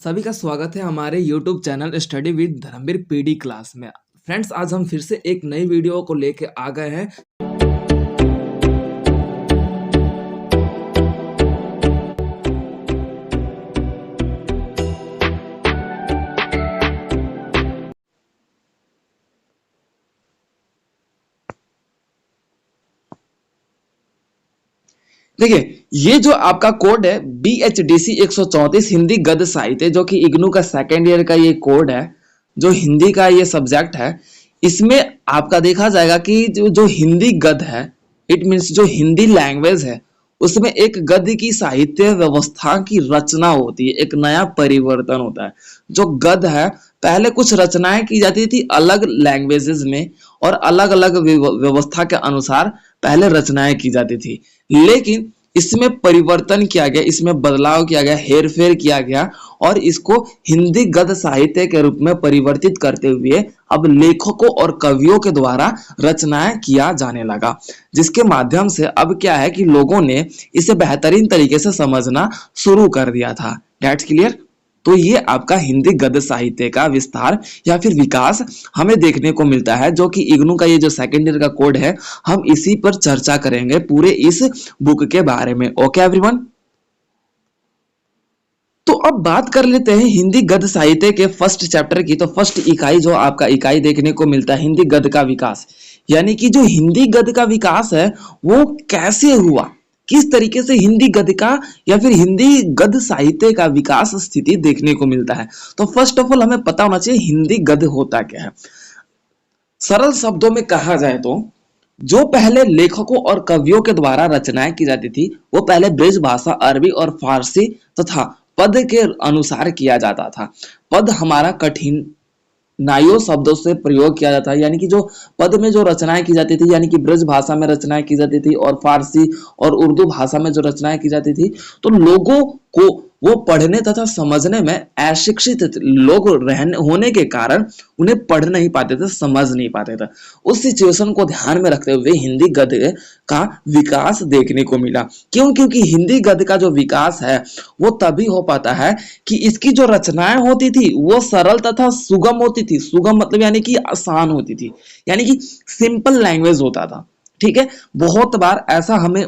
सभी का स्वागत है हमारे YouTube channel study with Dharamvir PD class में। फ्रेंड्स, आज हम फिर से एक नई वीडियो को लेके आ गए हैं। देखिए, ये जो आपका कोड है BHDC 134 हिंदी गद्य साहित्य, जो कि इग्नू का सेकेंड ईयर का ये कोड है, जो हिंदी का ये सब्जेक्ट है। इसमें आपका देखा जाएगा कि जो हिंदी गद्य है, इट मीन्स जो हिंदी लैंग्वेज है, उसमें एक गद्य की साहित्य व्यवस्था की रचना होती है, एक नया परिवर्तन होता है। जो गद्य है, पहले कुछ रचनाएं की जाती थी अलग लैंग्वेजेस में और अलग अलग व्यवस्था के अनुसार पहले रचनाएं की जाती थी, लेकिन इसमें परिवर्तन किया गया, इसमें बदलाव किया गया, हेरफेर किया गया और इसको हिंदी गद्य साहित्य के रूप में परिवर्तित करते हुए अब लेखकों और कवियों के द्वारा रचनाएं किया जाने लगा, जिसके माध्यम से अब क्या है कि लोगों ने इसे बेहतरीन तरीके से समझना शुरू कर दिया था। That's clear. तो ये आपका हिंदी गद्य साहित्य का विस्तार या फिर विकास हमें देखने को मिलता है, जो कि इग्नू का ये जो सेकेंड ईयर का कोड है, हम इसी पर चर्चा करेंगे पूरे इस बुक के बारे में। ओके एवरीवन, तो अब बात कर लेते हैं हिंदी गद्य साहित्य के फर्स्ट चैप्टर की। तो फर्स्ट इकाई जो आपका इकाई देखने को मिलता है हिंदी गद्य का विकास, यानी कि जो हिंदी गद्य का विकास है वो कैसे हुआ, किस तरीके से हिंदी गद्य का या फिर हिंदी गद्य साहित्य का विकास स्थिति देखने को मिलता है। तो फर्स्ट ऑफ ऑल हमें पता होना चाहिए हिंदी गद्य होता क्या है। सरल शब्दों में कहा जाए तो जो पहले लेखकों और कवियों के द्वारा रचनाएं की जाती थी वो पहले ब्रज भाषा, अरबी और फारसी तथा पद के अनुसार किया जाता था। पद हमारा कठिन नाइयों शब्दों से प्रयोग किया जाता है, यानी कि जो पद में जो रचनाएं की जाती थी, यानी कि ब्रज भाषा में रचनाएं की जाती थी और फारसी और उर्दू भाषा में जो रचनाएं की जाती थी, तो लोगों को वो पढ़ने तथा समझने में अशिक्षित लोग रहने होने के कारण उन्हें पढ़ नहीं पाते थे, समझ नहीं पाते थे। उस सिचुएशन को ध्यान में रखते हुए हिंदी गद्य का विकास देखने को मिला। क्यों? क्योंकि हिंदी गद्य का जो विकास है वो तभी हो पाता है कि इसकी जो रचनाएं होती थी वो सरल तथा सुगम होती थी। सुगम मतलब यानी कि आसान होती थी, यानी कि सिंपल लैंग्वेज होता था। ठीक है, बहुत बार ऐसा हमें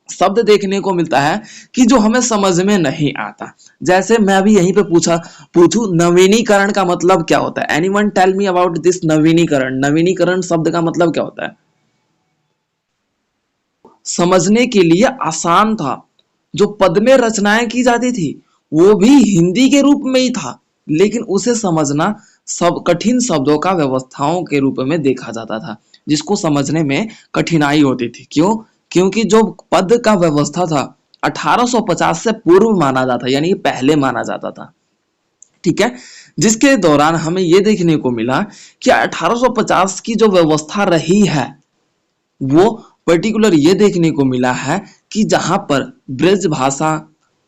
शब्द देखने को मिलता है कि जो हमें समझ में नहीं आता। जैसे मैं अभी यहीं पे पूछूं नवीनीकरण का मतलब क्या होता है। Anyone tell me about this नवीनीकरण। नवीनीकरण शब्द का मतलब क्या होता है? समझने के लिए आसान था। जो पद में रचनाएं की जाती थी वो भी हिंदी के रूप में ही था, लेकिन उसे समझना सब कठिन शब्दों का व्यवस्थाओं के रूप में देखा जाता था, जिसको समझने में कठिनाई होती थी। क्यों? क्योंकि जो पद का व्यवस्था था 1850 से पूर्व माना जाता, यानी कि पहले माना जाता था। ठीक है, जिसके दौरान हमें यह देखने को मिला कि 1850 की जो व्यवस्था रही है वो पर्टिकुलर ये देखने को मिला है कि जहां पर ब्रज भाषा,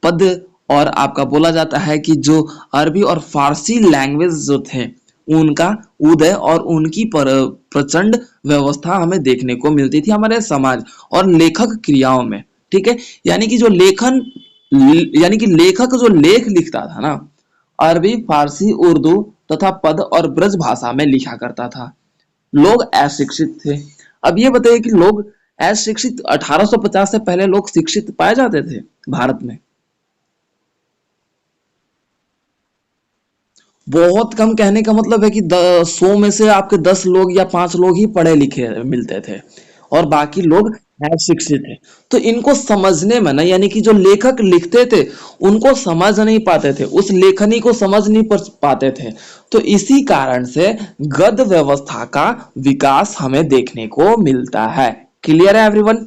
पद और आपका बोला जाता है कि जो अरबी और फारसी लैंग्वेज जो थे उनका उदय और उनकी प्रचंड व्यवस्था हमें देखने को मिलती थी हमारे समाज और लेखक क्रियाओं में। ठीक है, यानी कि जो लेखन, यानी कि लेखक जो लेख लिखता था ना, अरबी, फारसी, उर्दू तथा पद और ब्रज भाषा में लिखा करता था। लोग अशिक्षित थे। अब ये बताइए कि लोग अशिक्षित 1850 से पहले लोग शिक्षित पाए जाते थे भारत में? बहुत कम। कहने का मतलब है कि 100 में से आपके 10 लोग या 5 लोग ही पढ़े लिखे मिलते थे और बाकी लोग अशिक्षित थे। तो इनको समझने में ना, यानी कि जो लेखक लिखते थे उनको समझ नहीं पाते थे, उस लेखनी को समझ नहीं पाते थे। तो इसी कारण से गद्य व्यवस्था का विकास हमें देखने को मिलता है। क्लियर है एवरीवन?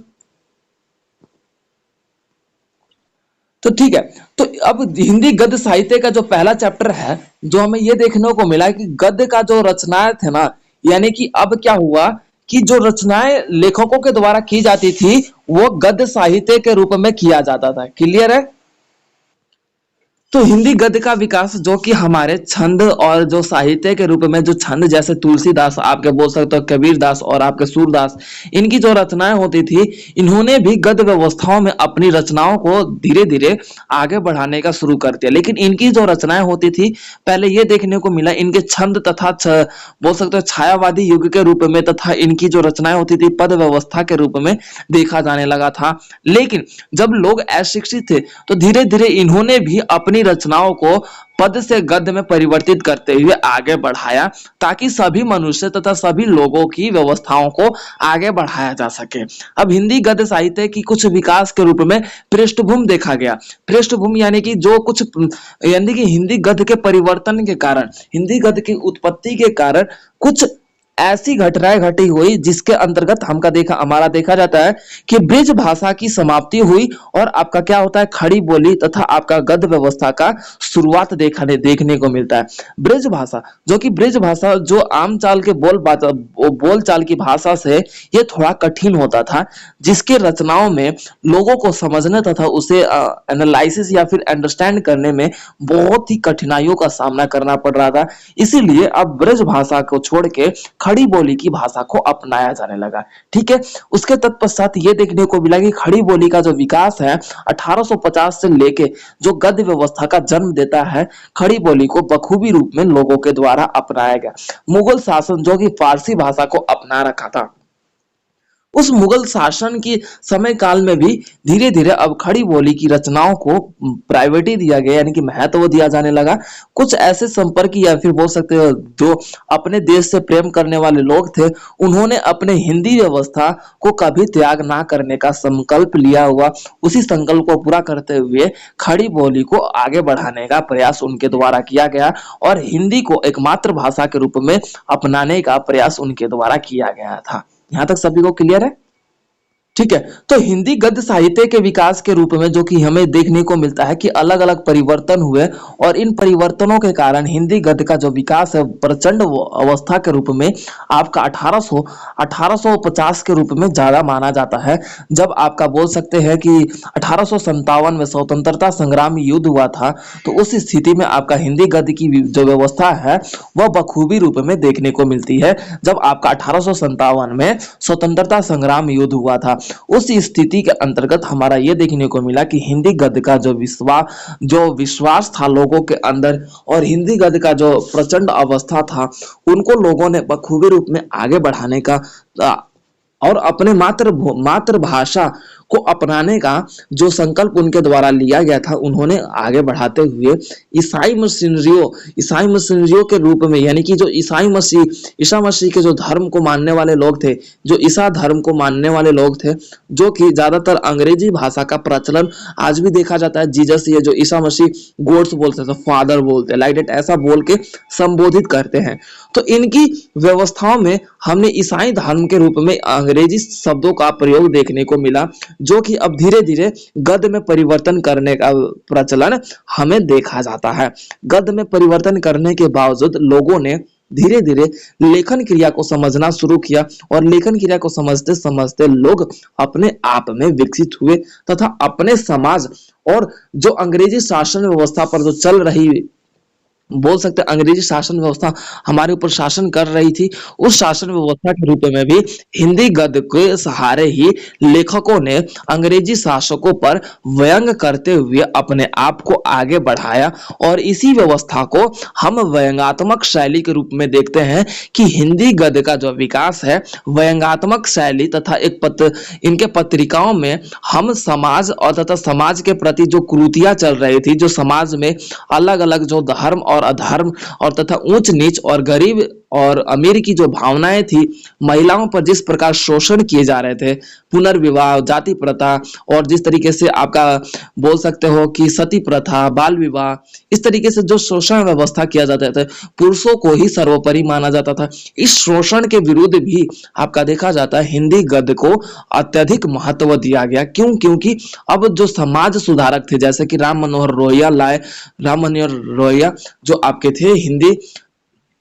तो ठीक है, तो अब हिंदी गद्य साहित्य का जो पहला चैप्टर है, जो हमें ये देखने को मिला कि गद्य का जो रचनाएं थे ना, यानी कि अब क्या हुआ कि जो रचनाएं लेखकों के द्वारा की जाती थी वो गद्य साहित्य के रूप में किया जाता था। क्लियर है? तो हिंदी गद्य का विकास जो कि हमारे छंद और जो साहित्य के रूप में जो छंद जैसे तुलसीदास आपके बोल सकते हो, कबीरदास और आपके सूरदास, इनकी जो रचनाएं होती थी, इन्होंने भी गद्य व्यवस्थाओं में अपनी रचनाओं को धीरे धीरे आगे बढ़ाने का शुरू कर दिया। लेकिन इनकी जो रचनाएं होती थी, पहले ये देखने को मिला इनके छंद तथा बोल सकते हो छायावादी युग के रूप में, तथा इनकी जो रचनाएं होती थी पद व्यवस्था के रूप में देखा जाने लगा था। लेकिन जब लोग अशिक्षित थे तो धीरे धीरे इन्होंने भी अपनी रचनाओं को पद से गद्य में परिवर्तित करते हुए आगे बढ़ाया, ताकि सभी मनुष्य तथा सभी लोगों की व्यवस्थाओं को आगे बढ़ाया जा सके। अब हिंदी गद्य साहित्य की कुछ विकास के रूप में पृष्ठभूमि देखा गया। पृष्ठभूमि यानी कि जो कुछ, यानी कि हिंदी गद्य के परिवर्तन के कारण, हिंदी गद्य की उत्पत्ति के कारण कुछ ऐसी घटनाएं घटी हुई जिसके अंतर्गत हमारा देखा जाता है कि ब्रिज भाषा की समाप्ति हुई और आपका क्या होता है, खड़ी बोली तथा आपका गद्य व्यवस्था का शुरुआत देखने को मिलता है। ब्रिज भाषा, जो कि ब्रिज भाषा जो आम चाल के बोल चाल की भाषा से ये थोड़ा कठिन होता था, जिसके रचनाओं में लोगों को समझने तथा उसे एनालिसिस या फिर अंडरस्टैंड करने में बहुत ही कठिनाइयों का सामना करना पड़ रहा था। इसीलिए अब ब्रज भाषा को छोड़ के खड़ी बोली की भाषा को अपनाया जाने लगा। ठीक है, उसके तत्पश्चात ये देखने को मिला कि खड़ी बोली का जो विकास है 1850 से लेके जो गद्य व्यवस्था का जन्म देता है, खड़ी बोली को बखूबी रूप में लोगों के द्वारा अपनाया गया। मुगल शासन जो कि फारसी भाषा को अपना रखा था, उस मुगल शासन के समय काल में भी धीरे धीरे अब खड़ी बोली की रचनाओं को प्रायोरिटी दिया गया, यानी कि महत्व दिया जाने लगा। कुछ ऐसे संपर्क या फिर बोल सकते हो जो अपने देश से प्रेम करने वाले लोग थे, उन्होंने अपने हिंदी व्यवस्था को कभी त्याग ना करने का संकल्प लिया हुआ, उसी संकल्प को पूरा करते हुए खड़ी बोली को आगे बढ़ाने का प्रयास उनके द्वारा किया गया और हिंदी को एक मातृभाषा के रूप में अपनाने का प्रयास उनके द्वारा किया गया था। यहां तक सभी को क्लियर है? ठीक है, तो हिंदी गद्य साहित्य के विकास के रूप में जो कि हमें देखने को मिलता है कि अलग अलग परिवर्तन हुए और इन परिवर्तनों के कारण हिंदी गद्य का जो विकास है प्रचंड अवस्था के रूप में आपका 1850 के रूप में ज्यादा माना जाता है। जब आपका बोल सकते हैं कि 1857 में स्वतंत्रता संग्राम युद्ध हुआ था, तो उस स्थिति में आपका हिंदी गद्य की जो व्यवस्था है वह बखूबी रूप में देखने को मिलती है। जब आपका 1857 में स्वतंत्रता संग्राम युद्ध हुआ था, उस स्थिति के अंतर्गत हमारा यह देखने को मिला कि हिंदी गद्य का जो विश्वास था लोगों के अंदर और हिंदी गद्य का जो प्रचंड अवस्था था, उनको लोगों ने बखूबी रूप में आगे बढ़ाने का और अपने मातृभाषा को अपनाने का जो संकल्प उनके द्वारा लिया गया था, उन्होंने आगे बढ़ाते हुए ईसाई मिशनरियों के रूप में, यानी कि जो ईसा मसीह के जो धर्म को मानने वाले लोग थे, जो ईसा धर्म को मानने वाले लोग थे, जो कि ज्यादातर अंग्रेजी भाषा का प्रचलन आज भी देखा जाता है। जीसस, ये जो ईसा मसीह गॉड्स बोलते हैं, फादर बोलते हैं, लाइक दैट ऐसा बोल के संबोधित करते हैं। तो इनकी व्यवस्थाओं में हमने ईसाई धर्म के रूप में अंग्रेजी शब्दों का प्रयोग देखने को मिला, जो कि अब धीरे धीरे गद्य में परिवर्तन करने का प्रचलन हमें देखा जाता है। गद्य में परिवर्तन करने के बावजूद लोगों ने धीरे धीरे लेखन क्रिया को समझना शुरू किया और लेखन क्रिया को समझते समझते लोग अपने आप में विकसित हुए तथा अपने समाज और जो अंग्रेजी शासन व्यवस्था पर जो चल रही, बोल सकते हैं अंग्रेजी शासन व्यवस्था हमारे ऊपर शासन कर रही थी, उस शासन व्यवस्था के रूप में भी हिंदी गद्य के सहारे ही लेखकों ने अंग्रेजी शासकों पर व्यंग करते हुए अपने आप को आगे बढ़ाया। और इसी व्यवस्था को हम व्यंगात्मक शैली के रूप में देखते हैं कि हिंदी गद्य का जो विकास है व्यंगात्मक शैली तथा इनके पत्रिकाओं में हम समाज और तथा समाज के प्रति जो कुरीतियां चल रही थी, जो समाज में अलग अलग जो धर्म और अधर्म और तथा ऊंच नीच और गरीब और अमीर की जो भावनाएं थी, महिलाओं पर जिस प्रकार शोषण किए जा रहे थे, पुनर्विवाह, जाति प्रथा और जिस तरीके से आपका बोल सकते हो कि सती प्रथा, बाल विवाह, इस तरीके से जो शोषण व्यवस्था किया जाता था, पुरुषों को ही सर्वोपरि माना जाता था। इस शोषण के विरुद्ध भी आपका देखा जाता है हिंदी गद्य को अत्यधिक महत्व दिया गया। क्यों? क्योंकि अब जो समाज सुधारक थे जैसे कि राम मनोहर रोहिया जो आपके थे हिंदी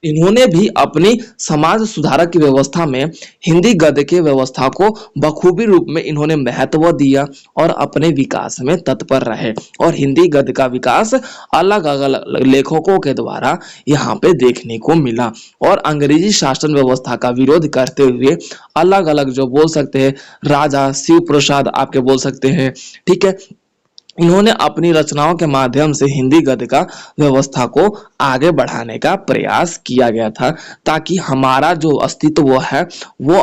इन्होंने भी अपनी समाज सुधारक की व्यवस्था में हिंदी गद्य के व्यवस्था को बखूबी रूप में इन्होंने महत्व दिया और अपने विकास में तत्पर रहे। और हिंदी गद्य का विकास अलग अलग लेखकों के द्वारा यहाँ पे देखने को मिला। और अंग्रेजी शासन व्यवस्था का विरोध करते हुए अलग अलग जो बोल सकते हैं राजा शिव प्रसाद आपके बोल सकते हैं, ठीक है, इन्होंने अपनी रचनाओं के माध्यम से हिंदी गद्य का व्यवस्था को आगे बढ़ाने का प्रयास किया गया था, ताकि हमारा जो अस्तित्व है वो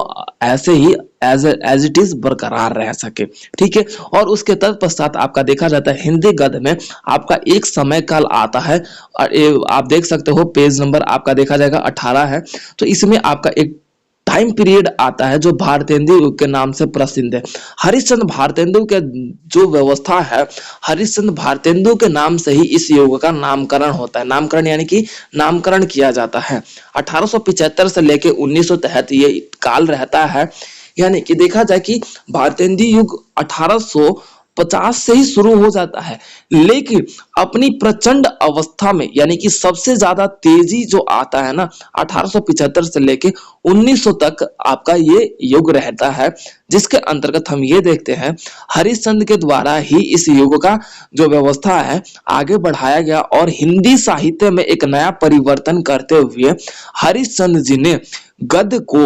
ऐसे ही एज इट इज बरकरार रह सके। ठीक है। और उसके तत्पश्चात आपका देखा जाता है हिंदी गद्य में आपका एक समय काल आता है, और आप देख सकते हो पेज नंबर आपका देखा जाएगा 18 है। तो इसमें आपका एक टाइम पीरियड आता है जो भारतेंदु युग के नाम से प्रसिद्ध है। हरिश्चंद्र भारतेंदु के जो व्यवस्था है, हरिश्चंद्र भारतेंदु के नाम से ही इस युग का नामकरण होता है। नामकरण यानी कि नामकरण किया जाता है। 1875 से लेके 1973 ये काल रहता है। यानी कि देखा जाए कि भारतेंदु युग 1850 से ही शुरू हो जाता है, लेकिन अपनी प्रचंड अवस्था में यानी कि सबसे ज्यादा तेजी जो आता है ना 1875 से लेके 1900 तक आपका ये युग रहता है, जिसके अंतर्गत हम ये देखते हैं हरिश्चंद्र के द्वारा ही इस युग का जो व्यवस्था है आगे बढ़ाया गया। और हिंदी साहित्य में एक नया परिवर्तन करते हुए हरिश्चंद्र जी ने गद्य को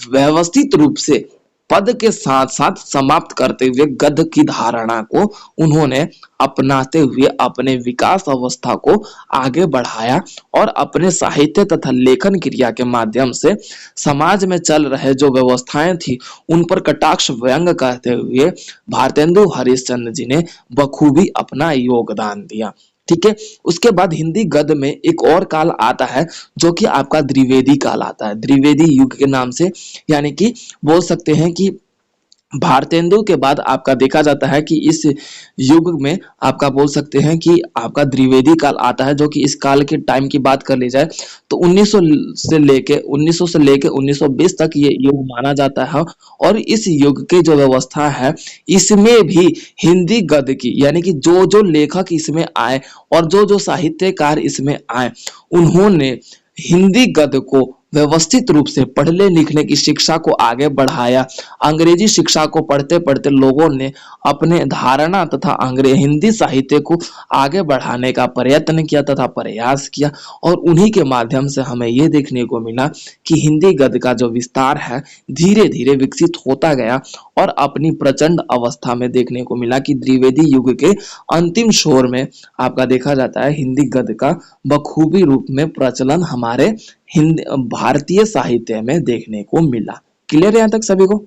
व्यवस्थित रूप से पद के साथ साथ समाप्त करते हुए गद्य की धारणा को उन्होंने अपनाते हुए अपने विकास अवस्था को आगे बढ़ाया और अपने साहित्य तथा लेखन क्रिया के माध्यम से समाज में चल रहे जो व्यवस्थाएं थी उन पर कटाक्ष व्यंग करते हुए भारतेंदु हरिश्चंद्र जी ने बखूबी अपना योगदान दिया। ठीक है। उसके बाद हिंदी गद्य में एक और काल आता है जो कि आपका द्विवेदी काल आता है, द्विवेदी युग के नाम से। यानी कि बोल सकते हैं कि भारतेंदु के बाद आपका देखा जाता है कि इस युग में आपका बोल सकते हैं कि आपका द्विवेदी काल आता है, जो कि इस काल के टाइम की बात कर ली जाए तो 1900 से लेके 1920 तक ये युग माना जाता है। और इस युग के जो व्यवस्था है इसमें भी हिंदी गद्य की यानी कि जो जो लेखक इसमें आए और जो जो साहित्यकार इसमें आए उन्होंने हिंदी गद्य को व्यवस्थित रूप से पढ़ने लिखने की शिक्षा को आगे बढ़ाया। अंग्रेजी शिक्षा को पढ़ते पढ़ते लोगों ने अपने धारणा तथा हिंदी साहित्य को आगे बढ़ाने का प्रयत्न किया तथा प्रयास किया। और उन्हीं के माध्यम से हमें यह देखने को मिला कि हिंदी गद्य का जो विस्तार है धीरे धीरे विकसित होता गया और अपनी प्रचंड अवस्था में देखने को मिला कि द्विवेदी युग के अंतिम छोर में आपका देखा जाता है हिंदी गद्य का बखूबी रूप में प्रचलन हमारे हिंदी भारतीय साहित्य में देखने को मिला। क्लियर है यहाँ तक सभी को?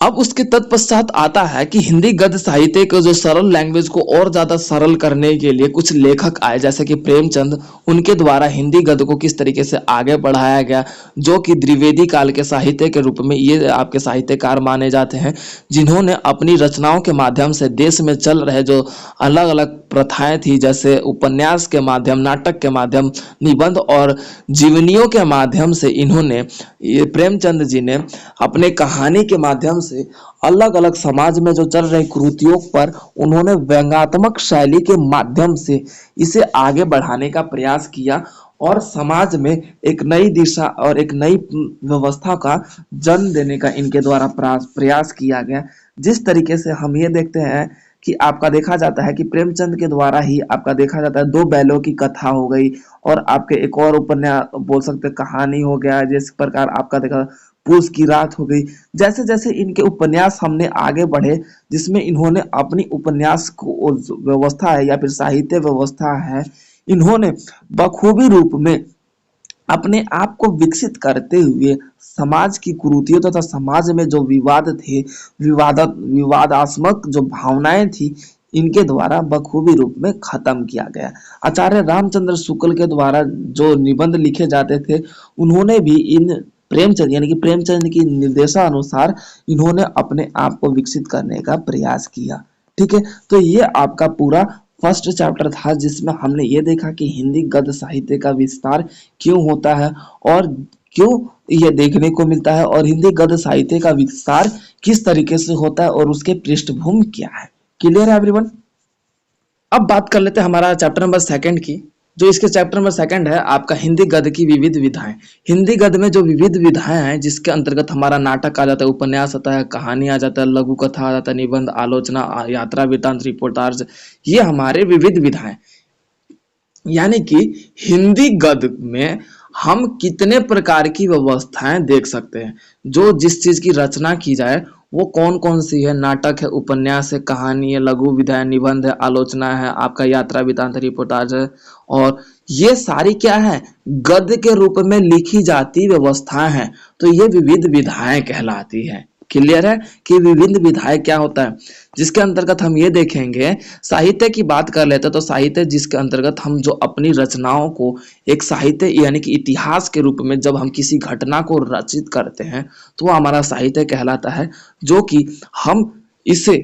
अब उसके तत्पश्चात आता है कि हिंदी गद्य साहित्य के जो सरल लैंग्वेज को और ज्यादा सरल करने के लिए कुछ लेखक आए जैसे कि प्रेमचंद, उनके द्वारा हिंदी गद्य को किस तरीके से आगे बढ़ाया गया, जो कि द्विवेदी काल के साहित्य के रूप में ये आपके साहित्यकार माने जाते हैं, जिन्होंने अपनी रचनाओं के माध्यम से देश में चल रहे जो अलग अलग प्रथाएं थी जैसे उपन्यास के माध्यम, नाटक के माध्यम, निबंध और जीवनियों के माध्यम से इन्होंने प्रेमचंद जी ने अपने कहानी के माध्यम से अलग अलग समाज में जो चल रही कुरीतियों पर उन्होंने व्यंग्यात्मक शैली के माध्यम से इसे आगे बढ़ाने का प्रयास किया और समाज में एक नई दिशा और एक नई व्यवस्था का जन्म देने का इनके द्वारा प्रयास किया गया। जिस तरीके से हम ये देखते हैं कि आपका देखा जाता है कि प्रेमचंद के द्वारा ही आपका देखा जाता है दो बैलों की कथा हो गई और आपके एक और उपन्यास बोल सकते कहानी हो गया, जिस प्रकार आपका देखा पूस की रात हो गई। जैसे जैसे इनके उपन्यास हमने आगे बढ़े जिसमें इन्होंने अपनी उपन्यास को व्यवस्था है या फिर साहित्य व्यवस्था है इन्होंने बखूबी रूप में अपने आप को विकसित करते हुए समाज की कुरीतियों तथा समाज में जो विवाद थे विवादात्मक जो भावनाएं थी इनके द्वारा बखूबी रूप में खत्म किया गया। आचार्य रामचंद्र शुक्ल के द्वारा जो निबंध लिखे जाते थे उन्होंने भी इन प्रेमचंद यानी कि प्रेमचंद की निर्देशानुसार इन्होंने अपने आप को विकसित करने का प्रयास किया। ठीक है। तो ये आपका पूरा फर्स्ट चैप्टर था जिसमें हमने ये देखा कि हिंदी गद्य साहित्य का विस्तार क्यों होता है और क्यों ये देखने को मिलता है और हिंदी गद्य साहित्य का विस्तार किस तरीके से होता है और उसके पृष्ठभूमि क्या है। क्लियर है एवरीवन? अब बात कर लेते हैं हमारा चैप्टर नंबर 2 की, जो इसके चैप्टर में सेकंड है आपका हिंदी गद्य की विविध विधाएं। हिंदी गद्य में जो विविध विधाएं हैं जिसके अंतर्गत हमारा नाटक आ जाता है, उपन्यास आता है, कहानी आ जाता है, लघु कथा आ जाता है, निबंध, आलोचना, यात्रा वृत्तांत, रिपोर्टाज, ये हमारे विविध विधाएं। यानी कि हिंदी गद्य में हम कितने प्रकार की व्यवस्थाएं देख सकते हैं। जो जिस चीज की रचना की जाए वो कौन कौन सी है, नाटक है, उपन्यास है, कहानी है, लघु विधा है, निबंध है, आलोचना है, आपका यात्रा वृत्तांत, रिपोर्टाज है, और ये सारी क्या है, गद्य के रूप में लिखी जाती व्यवस्थाएं हैं। तो ये विविध विधाएं कहलाती है। क्लियर है कि विभिन्न विधाएं क्या होता है, जिसके अंतर्गत हम ये देखेंगे। साहित्य की बात कर लेते हैं तो साहित्य जिसके अंतर्गत हम जो अपनी रचनाओं को एक साहित्य यानी कि इतिहास के रूप में जब हम किसी घटना को रचित करते हैं तो वो हमारा साहित्य कहलाता है, जो कि हम इसे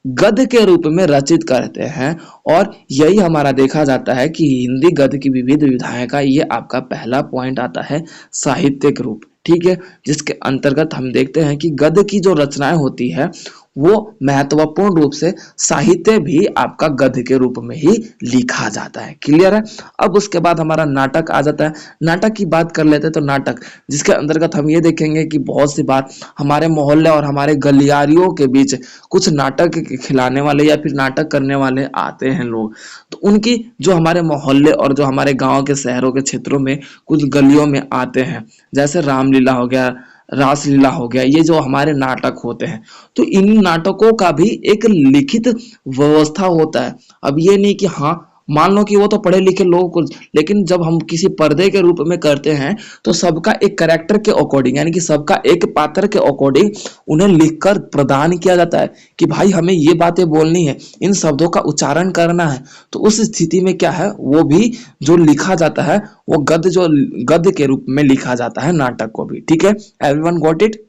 गद्य के रूप में रचित करते हैं। और यही हमारा देखा जाता है कि हिंदी गद्य की विविध विधाएं का ये आपका पहला पॉइंट आता है, साहित्यिक रूप। ठीक है, जिसके अंतर्गत हम देखते हैं कि गद्य की जो रचनाएं होती है वो महत्वपूर्ण रूप से साहित्य भी आपका गद्य के रूप में ही लिखा जाता है। क्लियर है। अब उसके बाद हमारा नाटक आ जाता है। नाटक की बात कर लेते हैं तो नाटक जिसके अंतर्गत हम ये देखेंगे कि बहुत सी बात हमारे मोहल्ले और हमारे गलियारियों के बीच कुछ नाटक खिलाने वाले या फिर नाटक करने वाले आते हैं लोग, तो उनकी जो हमारे मोहल्ले और जो हमारे गांव के शहरों के क्षेत्रों में कुछ गलियों में आते हैं, जैसे रामलीला हो गया, रासलीला हो गया, ये जो हमारे नाटक होते हैं, तो इन नाटकों का भी एक लिखित व्यवस्था होता है। अब ये नहीं कि हाँ मान लो कि वो तो पढ़े लिखे लोग को, लेकिन जब हम किसी पर्दे के रूप में करते हैं तो सबका एक कैरेक्टर के अकॉर्डिंग यानी कि सबका एक पात्र के अकॉर्डिंग उन्हें लिखकर प्रदान किया जाता है कि भाई हमें ये बातें बोलनी है, इन शब्दों का उच्चारण करना है। तो उस स्थिति में क्या है, वो भी जो लिखा जाता है वो गद्य के रूप में लिखा जाता है नाटक को भी। ठीक है, एवरीवन गॉट इट।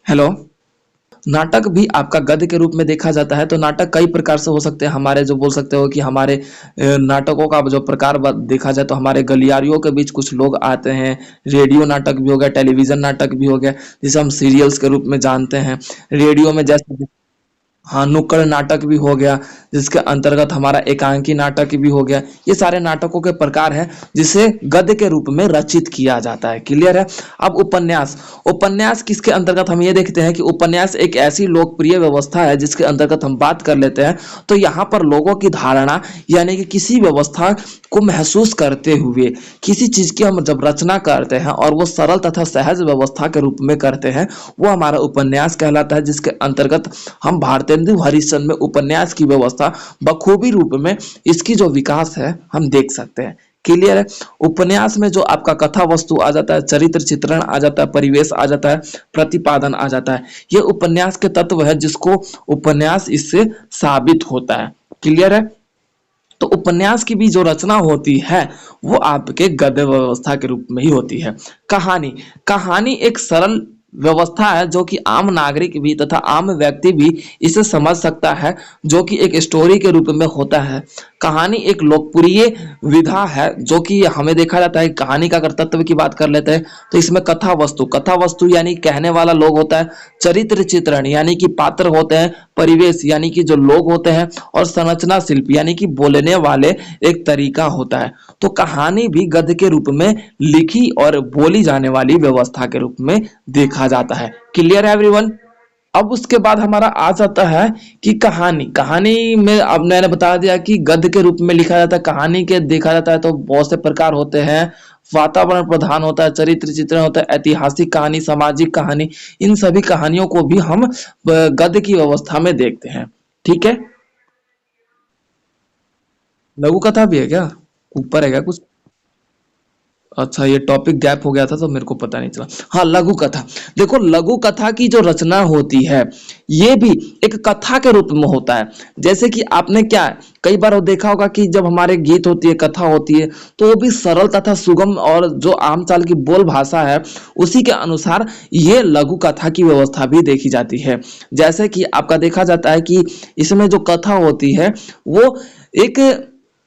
हेलो। नाटक भी आपका गद्य के रूप में देखा जाता है। तो नाटक कई प्रकार से हो सकते हैं हमारे, जो बोल सकते हो कि हमारे नाटकों का जो प्रकार देखा जाए तो हमारे गलियारियों के बीच कुछ लोग आते हैं। रेडियो नाटक भी हो गया, टेलीविजन नाटक भी हो गया, जिसे हम सीरियल्स के रूप में जानते हैं। रेडियो में जैसे हाँ नुक्कड़ नाटक भी हो गया, जिसके अंतर्गत हमारा एकांकी नाटक भी हो गया। ये सारे नाटकों के प्रकार हैं जिसे गद्य के रूप में रचित किया जाता है। क्लियर है। अब उपन्यास, उपन्यास किसके अंतर्गत हम ये देखते हैं कि उपन्यास एक ऐसी लोकप्रिय व्यवस्था है जिसके अंतर्गत हम बात कर लेते हैं तो यहाँ पर लोगों की धारणा यानी कि किसी व्यवस्था को महसूस करते हुए किसी चीज की हम जब रचना करते हैं और वो सरल तथा सहज व्यवस्था के रूप में करते हैं, वो हमारा उपन्यास कहलाता है। जिसके अंतर्गत हम भारतेंदु हरिश्चंद्र में उपन्यास की व्यवस्था बखूबी रूप में इसकी जो विकास है हम देख सकते हैं। क्लियर है। उपन्यास में जो आपका कथा वस्तु आ जाता है, चरित्र चित्रण आ जाता है, परिवेश आ जाता है, प्रतिपादन आ जाता है, ये उपन्यास के तत्व है जिसको उपन्यास इससे साबित होता है। क्लियर है। तो उपन्यास की भी जो रचना होती है वो आपके गद्य व्यवस्था के रूप में ही होती है। कहानी, कहानी एक सरल व्यवस्था है जो कि आम नागरिक भी तथा आम व्यक्ति भी इसे समझ सकता है, जो कि एक स्टोरी के रूप में होता है। कहानी एक लोकप्रिय विधा है जो कि हमें देखा जाता है। कहानी का अगर तत्व की बात कर लेते हैं तो इसमें कथा वस्तु यानी कहने वाला लोग होता है, चरित्र चित्रण यानी कि पात्र होते हैं, परिवेश यानी कि जो लोग होते हैं, और संरचना शिल्प यानी कि बोलने वाले एक तरीका होता है। तो कहानी भी गद्य के रूप में लिखी और बोली जाने वाली व्यवस्था के रूप में देखा जाता है। क्लियर है एवरीवन। अब उसके बाद हमारा आ जाता है कि कहानी, कहानी में अब मैंने बता दिया कि गद्य के रूप में लिखा जाता है। कहानी के देखा जाता है तो बहुत से प्रकार होते हैं। वातावरण प्रधान होता है, चरित्र चित्रण होता है, ऐतिहासिक कहानी, सामाजिक कहानी, इन सभी कहानियों को भी हम गद्य की व्यवस्था में देखते हैं। ठीक है। लघु कथा भी है क्या, ऊपर है क्या कुछ? अच्छा, ये टॉपिक गैप हो गया था तो मेरे को पता नहीं चला। हाँ, लघु कथा। देखो, लघु कथा की जो रचना होती है ये भी एक कथा के रूप में होता है। जैसे कि आपने क्या है, कई बार वो देखा होगा कि जब हमारे गीत होती है, कथा होती है, तो वो भी सरल तथा सुगम और जो आम चाल की बोल भाषा है उसी के अनुसार ये लघु कथा की व्यवस्था भी देखी जाती है। जैसे कि आपका देखा जाता है कि इसमें जो कथा होती है वो एक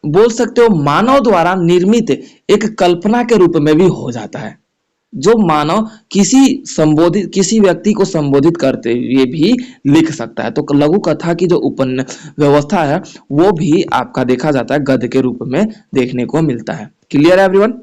बोल सकते हो मानव द्वारा निर्मित एक कल्पना के रूप में भी हो जाता है। जो मानव किसी व्यक्ति को संबोधित करते हुए भी लिख सकता है। तो लघु कथा की जो उपन्यास व्यवस्था है वो भी आपका देखा जाता है गद्य के रूप में देखने को मिलता है। क्लियर है एवरीवन?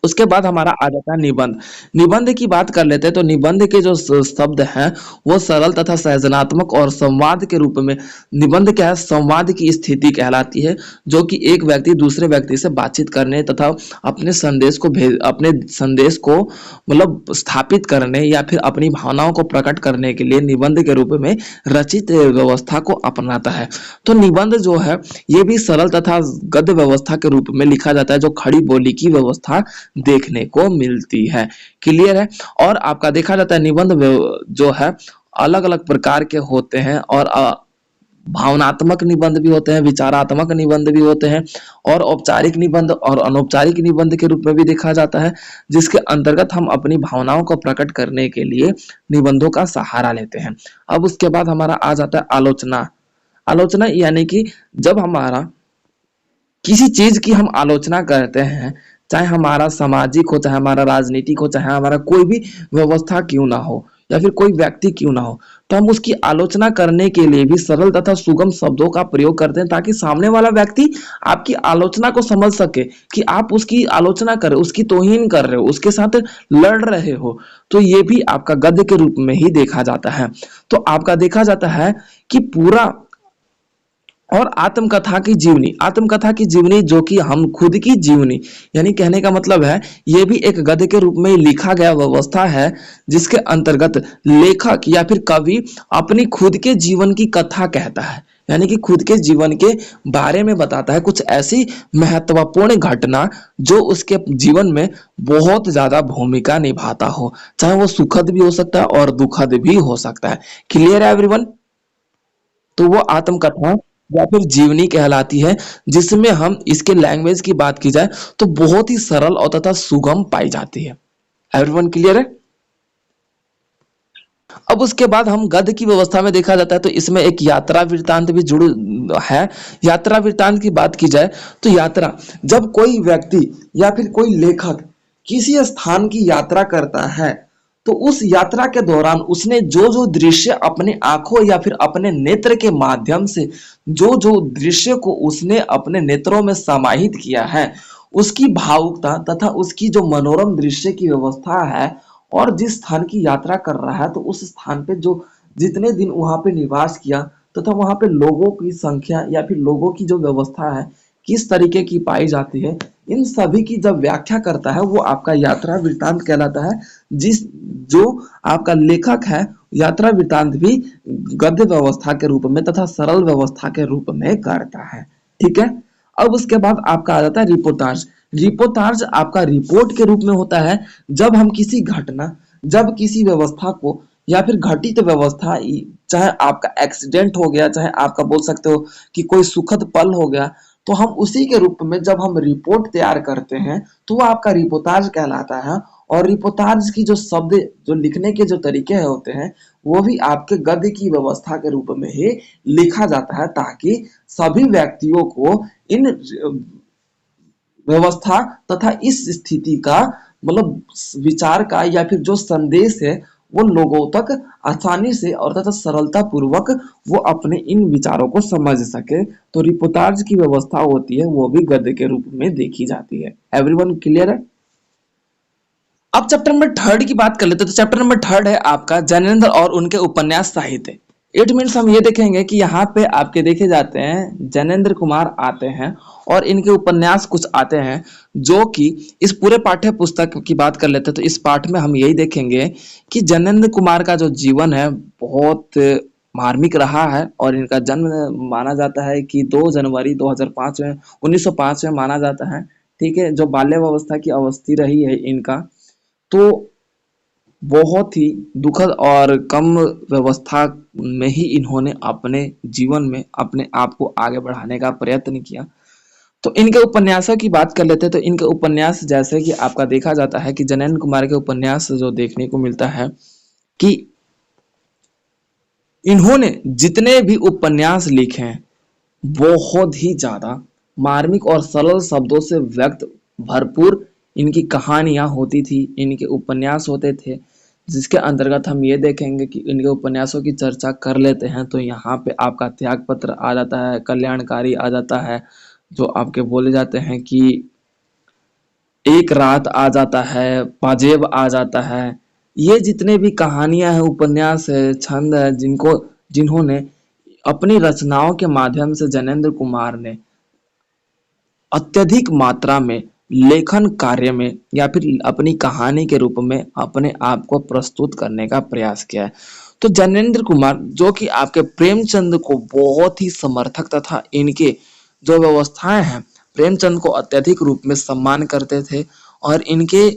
उसके बाद हमारा आ जाता है निबंध। निबंध की बात कर लेते हैं तो निबंध के जो शब्द हैं वो सरल तथा सृजनात्मक और संवाद के रूप में। निबंध क्या है? संवाद की स्थिति कहलाती है, जो कि एक व्यक्ति दूसरे व्यक्ति से बातचीत करने तथा अपने संदेश को मतलब स्थापित करने या फिर अपनी भावनाओं को प्रकट करने के लिए निबंध के रूप में रचित व्यवस्था को अपनाता है। तो निबंध जो है ये भी सरल तथा गद्य व्यवस्था के रूप में लिखा जाता है, जो खड़ी बोली की व्यवस्था देखने को मिलती है। क्लियर है? और आपका देखा जाता है निबंध जो है अलग अलग प्रकार के होते हैं, और भावनात्मक निबंध भी होते हैं, विचारात्मक निबंध भी होते हैं, और औपचारिक निबंध और अनौपचारिक निबंध के रूप में भी देखा जाता है, जिसके अंतर्गत हम अपनी भावनाओं को प्रकट करने के लिए निबंधों का सहारा लेते हैं। अब उसके बाद हमारा आ जाता है आलोचना। आलोचना यानी कि जब हमारा किसी चीज की हम आलोचना करते हैं, चाहे हमारा सामाजिक हो, चाहे हमारा राजनीतिक हो, चाहे हमारा कोई भी व्यवस्था क्यों ना हो या फिर कोई व्यक्ति क्यों ना हो, तो हम उसकी आलोचना करने के लिए भी सरल तथा सुगम शब्दों का प्रयोग करते हैं, ताकि सामने वाला व्यक्ति आपकी आलोचना को समझ सके कि आप उसकी आलोचना कर रहे हो, उसकी तौहीन कर रहे हो, उसके साथ लड़ रहे हो। तो ये भी आपका गद्य के रूप में ही देखा जाता है। तो आपका देखा जाता है कि पूरा और आत्मकथा की जीवनी जो कि हम खुद की जीवनी, यानी कहने का मतलब है ये भी एक गद्य के रूप में लिखा गया व्यवस्था है, जिसके अंतर्गत लेखक या फिर कवि अपनी खुद के जीवन की कथा कहता है, यानी कि खुद के जीवन के बारे में बताता है कुछ ऐसी महत्वपूर्ण घटना जो उसके जीवन में बहुत ज्यादा भूमिका निभाता हो, चाहे वो सुखद भी हो सकता है और दुखद भी हो सकता है। क्लियर है एवरीवन? तो वो आत्मकथा या फिर जीवनी कहलाती है, जिसमें हम इसके लैंग्वेज की बात की जाए तो बहुत ही सरल और तथा सुगम पाई जाती है। एवरीवन क्लियर है? अब उसके बाद हम गद्य की व्यवस्था में देखा जाता है तो इसमें एक यात्रा वृत्तांत भी जुड़ है। यात्रा वृत्तांत की बात की जाए तो यात्रा, जब कोई व्यक्ति या फिर कोई लेखक किसी स्थान की यात्रा करता है, तो उस यात्रा के दौरान उसने जो जो दृश्य अपने आंखों या फिर अपने नेत्र के माध्यम से जो जो दृश्य को उसने अपने नेत्रों में समाहित किया है, उसकी भावुकता तथा उसकी जो मनोरम दृश्य की व्यवस्था है, और जिस स्थान की यात्रा कर रहा है तो उस स्थान पे जो जितने दिन वहां पे निवास किया तथा वहां पे लोगों की संख्या या फिर लोगों की जो व्यवस्था है किस तरीके की पाई जाती है, इन सभी की जब व्याख्या करता है वो आपका यात्रा वृत्तांत कहलाता है। जिस जो आपका लेखक है यात्रा वृत्तांत भी गद्य व्यवस्था के रूप में तथा सरल व्यवस्था के रूप में करता है। ठीक है? अब उसके बाद आपका आ जाता है रिपोर्टाज। रिपोर्टाज आपका रिपोर्ट के रूप में होता है, जब हम किसी घटना, जब किसी व्यवस्था को या फिर घटित व्यवस्था, चाहे आपका एक्सीडेंट हो गया, चाहे आपका बोल सकते हो कि कोई सुखद पल हो गया, तो हम उसी के रूप में जब हम रिपोर्ट तैयार करते हैं तो वो आपका रिपोर्टाज कहलाता है। और रिपोर्टाज की जो शब्द, जो लिखने के जो तरीके होते हैं वो भी आपके गद्य की व्यवस्था के रूप में ही लिखा जाता है, ताकि सभी व्यक्तियों को इन व्यवस्था तथा इस स्थिति का मतलब विचार का या फिर जो संदेश है वो लोगों तक आसानी से और तथा सरलता पूर्वक वो अपने इन विचारों को समझ सके। तो रिपोर्टाज की व्यवस्था होती है वो भी गद्य के रूप में देखी जाती है। एवरीवन क्लियर है? अब चैप्टर नंबर थर्ड की बात कर लेते हैं। तो चैप्टर नंबर थर्ड है आपका जैनेन्द्र और उनके उपन्यास साहित्य। इट मीन्स हम ये देखेंगे कि यहाँ पे आपके देखे जाते हैं जैनेन्द्र कुमार आते हैं और इनके उपन्यास कुछ आते हैं, जो कि इस पूरे पाठ्य पुस्तक की बात कर लेते हैं तो इस पाठ में हम यही देखेंगे कि जैनेन्द्र कुमार का जो जीवन है बहुत मार्मिक रहा है, और इनका जन्म माना जाता है कि 2 जनवरी 2005 में 1905 में माना जाता है। ठीक है? जो बाल्यावस्था की अवस्थी रही है इनका, तो बहुत ही दुखद और कम व्यवस्था में ही इन्होंने अपने जीवन में अपने आप को आगे बढ़ाने का प्रयत्न किया। तो इनके उपन्यासों की बात कर लेते हैं। तो इनके उपन्यास जैसे कि आपका देखा जाता है कि जैनेन्द्र कुमार के उपन्यास जो देखने को मिलता है कि इन्होंने जितने भी उपन्यास लिखे हैं बहुत ही ज्यादा मार्मिक और सरल शब्दों से व्यक्त भरपूर इनकी कहानियां होती थी, इनके उपन्यास होते थे, जिसके अंतर्गत हम ये देखेंगे कि इनके उपन्यासों की चर्चा कर लेते हैं। तो यहाँ पे आपका त्याग पत्र आ जाता है, कल्याणकारी आ जाता है, जो आपके बोले जाते हैं कि एक रात आ जाता है, पाजेब आ जाता है। ये जितने भी कहानियां हैं, उपन्यास है, छंद है, जिन्होंने अपनी रचनाओं के माध्यम से जैनेंद्र कुमार ने अत्यधिक मात्रा में लेखन कार्य में या फिर अपनी कहानी के रूप में अपने आप को प्रस्तुत करने का प्रयास किया है। तो जैनेंद्र कुमार जो कि आपके प्रेमचंद को बहुत ही समर्थक तथा इनके जो व्यवस्थाएं हैं, प्रेमचंद को अत्यधिक रूप में सम्मान करते थे और इनके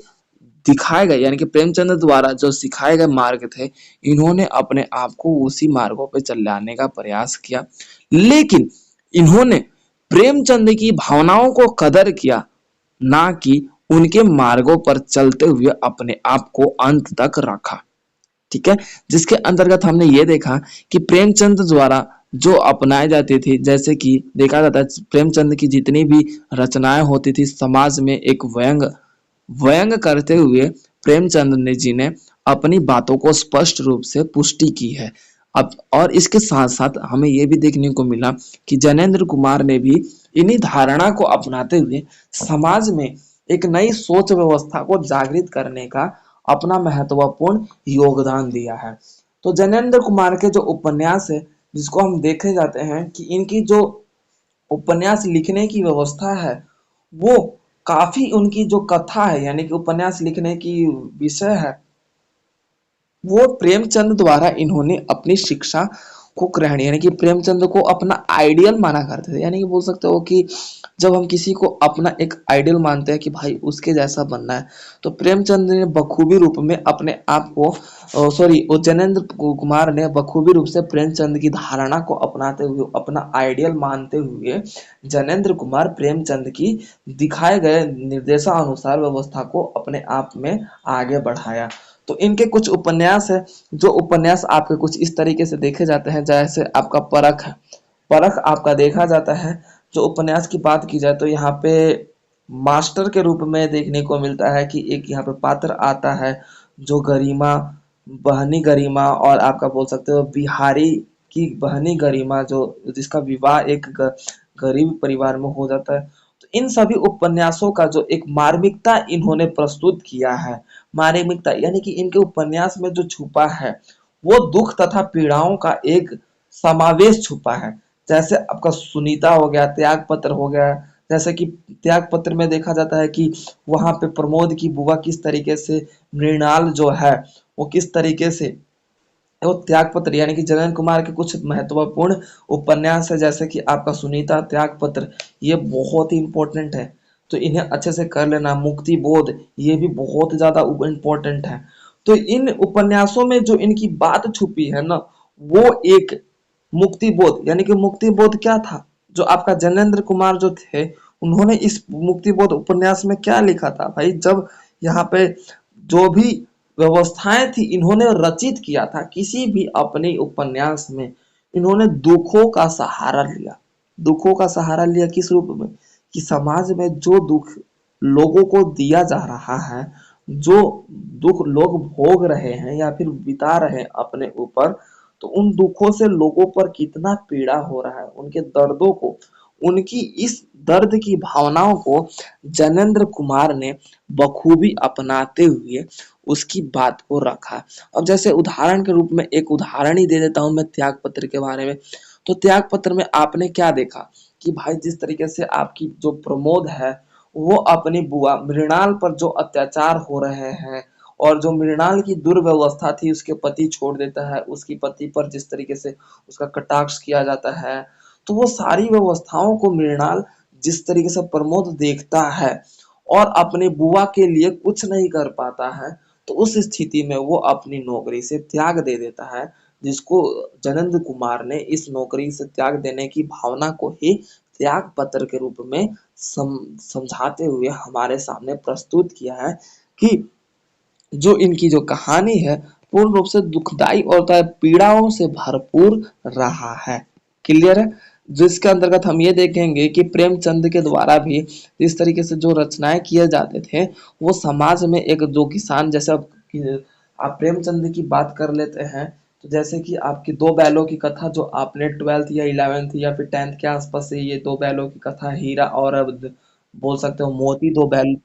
दिखाए गए यानी कि प्रेमचंद द्वारा जो सिखाए गए मार्ग थे, इन्होंने अपने आप को उसी मार्गों पे चलाने का प्रयास किया। लेकिन इन्होंने प्रेमचंद की भावनाओं को कदर किया, ना कि उनके मार्गों पर चलते हुए अपने आप को अंत तक रखा। ठीक है, जिसके अंतर्गत हमने ये देखा कि प्रेमचंद द्वारा जो अपनाई जाती थी, जैसे कि देखा जाता है प्रेमचंद की जितनी भी रचनाएं होती थी, समाज में एक व्यंग व्यंग करते हुए प्रेमचंद ने जी ने अपनी बातों को स्पष्ट रूप से पुष्टि की है। अब और इसके साथ साथ हमें यह भी देखने को मिला कि जैनेंद्र कुमार ने भी इन्हीं धारणा को अपनाते हुए समाज में एक नई सोच व्यवस्था को जागृत करने का अपना महत्वपूर्ण योगदान दिया है। तो जैनेंद्र कुमार के जो उपन्यास है, जिसको हम देखे जाते हैं कि इनकी जो उपन्यास लिखने की व्यवस्था है, वो काफी उनकी जो कथा है यानी कि उपन्यास लिखने की विषय है, वो प्रेमचंद द्वारा इन्होंने अपनी शिक्षा को ग्रहण यानी कि प्रेमचंद को अपना आइडियल माना करते थे। यानी कि बोल सकते हो कि जब हम किसी को अपना एक आइडियल मानते हैं कि भाई उसके जैसा बनना है, तो प्रेमचंद ने बखूबी रूप में अपने आप को वो जैनेंद्र कुमार ने बखूबी रूप से प्रेमचंद की धारणा को अपनाते हुए अपना आइडियल मानते हुए जैनेंद्र कुमार प्रेमचंद की दिखाए गए निर्देशानुसार व्यवस्था को अपने आप में आगे बढ़ाया। तो इनके कुछ उपन्यास है, जो उपन्यास आपके कुछ इस तरीके से देखे जाते हैं, जैसे आपका परख है। परख आपका देखा जाता है, जो उपन्यास की बात की जाए तो यहाँ पे मास्टर के रूप में देखने को मिलता है कि एक यहाँ पे पात्र आता है जो गरिमा, बहनी गरिमा, और आपका बोल सकते हो बिहारी की बहनी गरिमा, जो जिसका विवाह एक गरीब परिवार में हो जाता है। तो इन सभी उपन्यासों का जो एक मार्मिकता इन्होंने प्रस्तुत किया है, मार्मिकता यानी कि इनके उपन्यास में जो छुपा है वो दुख तथा पीड़ाओं का एक समावेश छुपा है। जैसे आपका सुनीता हो गया, त्याग पत्र हो गया। जैसे कि त्याग पत्र में देखा जाता है कि वहां पे प्रमोद की बुआ किस तरीके से, मृणाल जो है वो किस तरीके से, वो त्याग पत्र यानी कि जगन कुमार के कुछ महत्वपूर्ण उपन्यास है, जैसे कि आपका सुनीता, त्याग पत्र, ये बहुत ही इंपॉर्टेंट है, तो इन्हें अच्छे से कर लेना। मुक्ति बोध, ये भी बहुत ज्यादा इंपॉर्टेंट है। तो इन उपन्यासों में जो इनकी बात छुपी है ना, वो एक मुक्ति बोध यानी कि मुक्ति बोध क्या था, जो आपका जैनेंद्र कुमार जो थे, उन्होंने इस मुक्ति बोध उपन्यास में क्या लिखा था भाई, जब यहाँ पे जो भी व्यवस्थाएं थी इन्होंने रचित किया था, किसी भी अपने उपन्यास में इन्होंने दुखों का सहारा लिया। दुखों का सहारा लिया किस रूप में, कि समाज में जो दुख लोगों को दिया जा रहा है, जो दुख लोग भोग रहे हैं या फिर बिता रहे हैं अपने ऊपर, तो उन दुखों से लोगों पर कितना पीड़ा हो रहा है, उनके दर्दों को, उनकी इस दर्द की भावनाओं को जैनेंद्र कुमार ने बखूबी अपनाते हुए उसकी बात को रखा। अब जैसे उदाहरण के रूप में एक उदाहरण ही दे देता हूं मैं त्याग पत्र के बारे में। तो त्याग पत्र में आपने क्या देखा कि भाई जिस तरीके से आपकी जो प्रमोद है, वो अपनी बुआ मृणाल पर जो अत्याचार हो रहे हैं, और जो मृणाल की दुर्व्यवस्था थी, उसके पति छोड़ देता है, उसकी पति पर जिस तरीके से उसका कटाक्ष किया जाता है, तो वो सारी व्यवस्थाओं को मृणाल जिस तरीके से प्रमोद देखता है और अपनी बुआ के लिए कुछ नहीं कर पाता है, तो उस स्थिति में वो अपनी नौकरी से त्याग दे देता है, जिसको जैनेंद्र कुमार ने इस नौकरी से त्याग देने की भावना को ही त्याग पत्र के रूप में समझाते हुए हमारे सामने प्रस्तुत किया है कि जो इनकी जो कहानी है पूर्ण रूप से दुखदाई और पीड़ाओं से भरपूर रहा है। क्लियर है। जिसके अंतर्गत हम ये देखेंगे कि प्रेमचंद के द्वारा भी इस तरीके से जो रचनाएं किए जाते थे वो समाज में एक जो किसान जैसे आप प्रेमचंद की बात कर लेते हैं तो जैसे कि आपकी दो बैलों की कथा जो आपने 12th या 11th या फिर 10th के आसपास से ये दो बैलों की कथा हीरा और अब बोल सकते हो मोती दो बैल।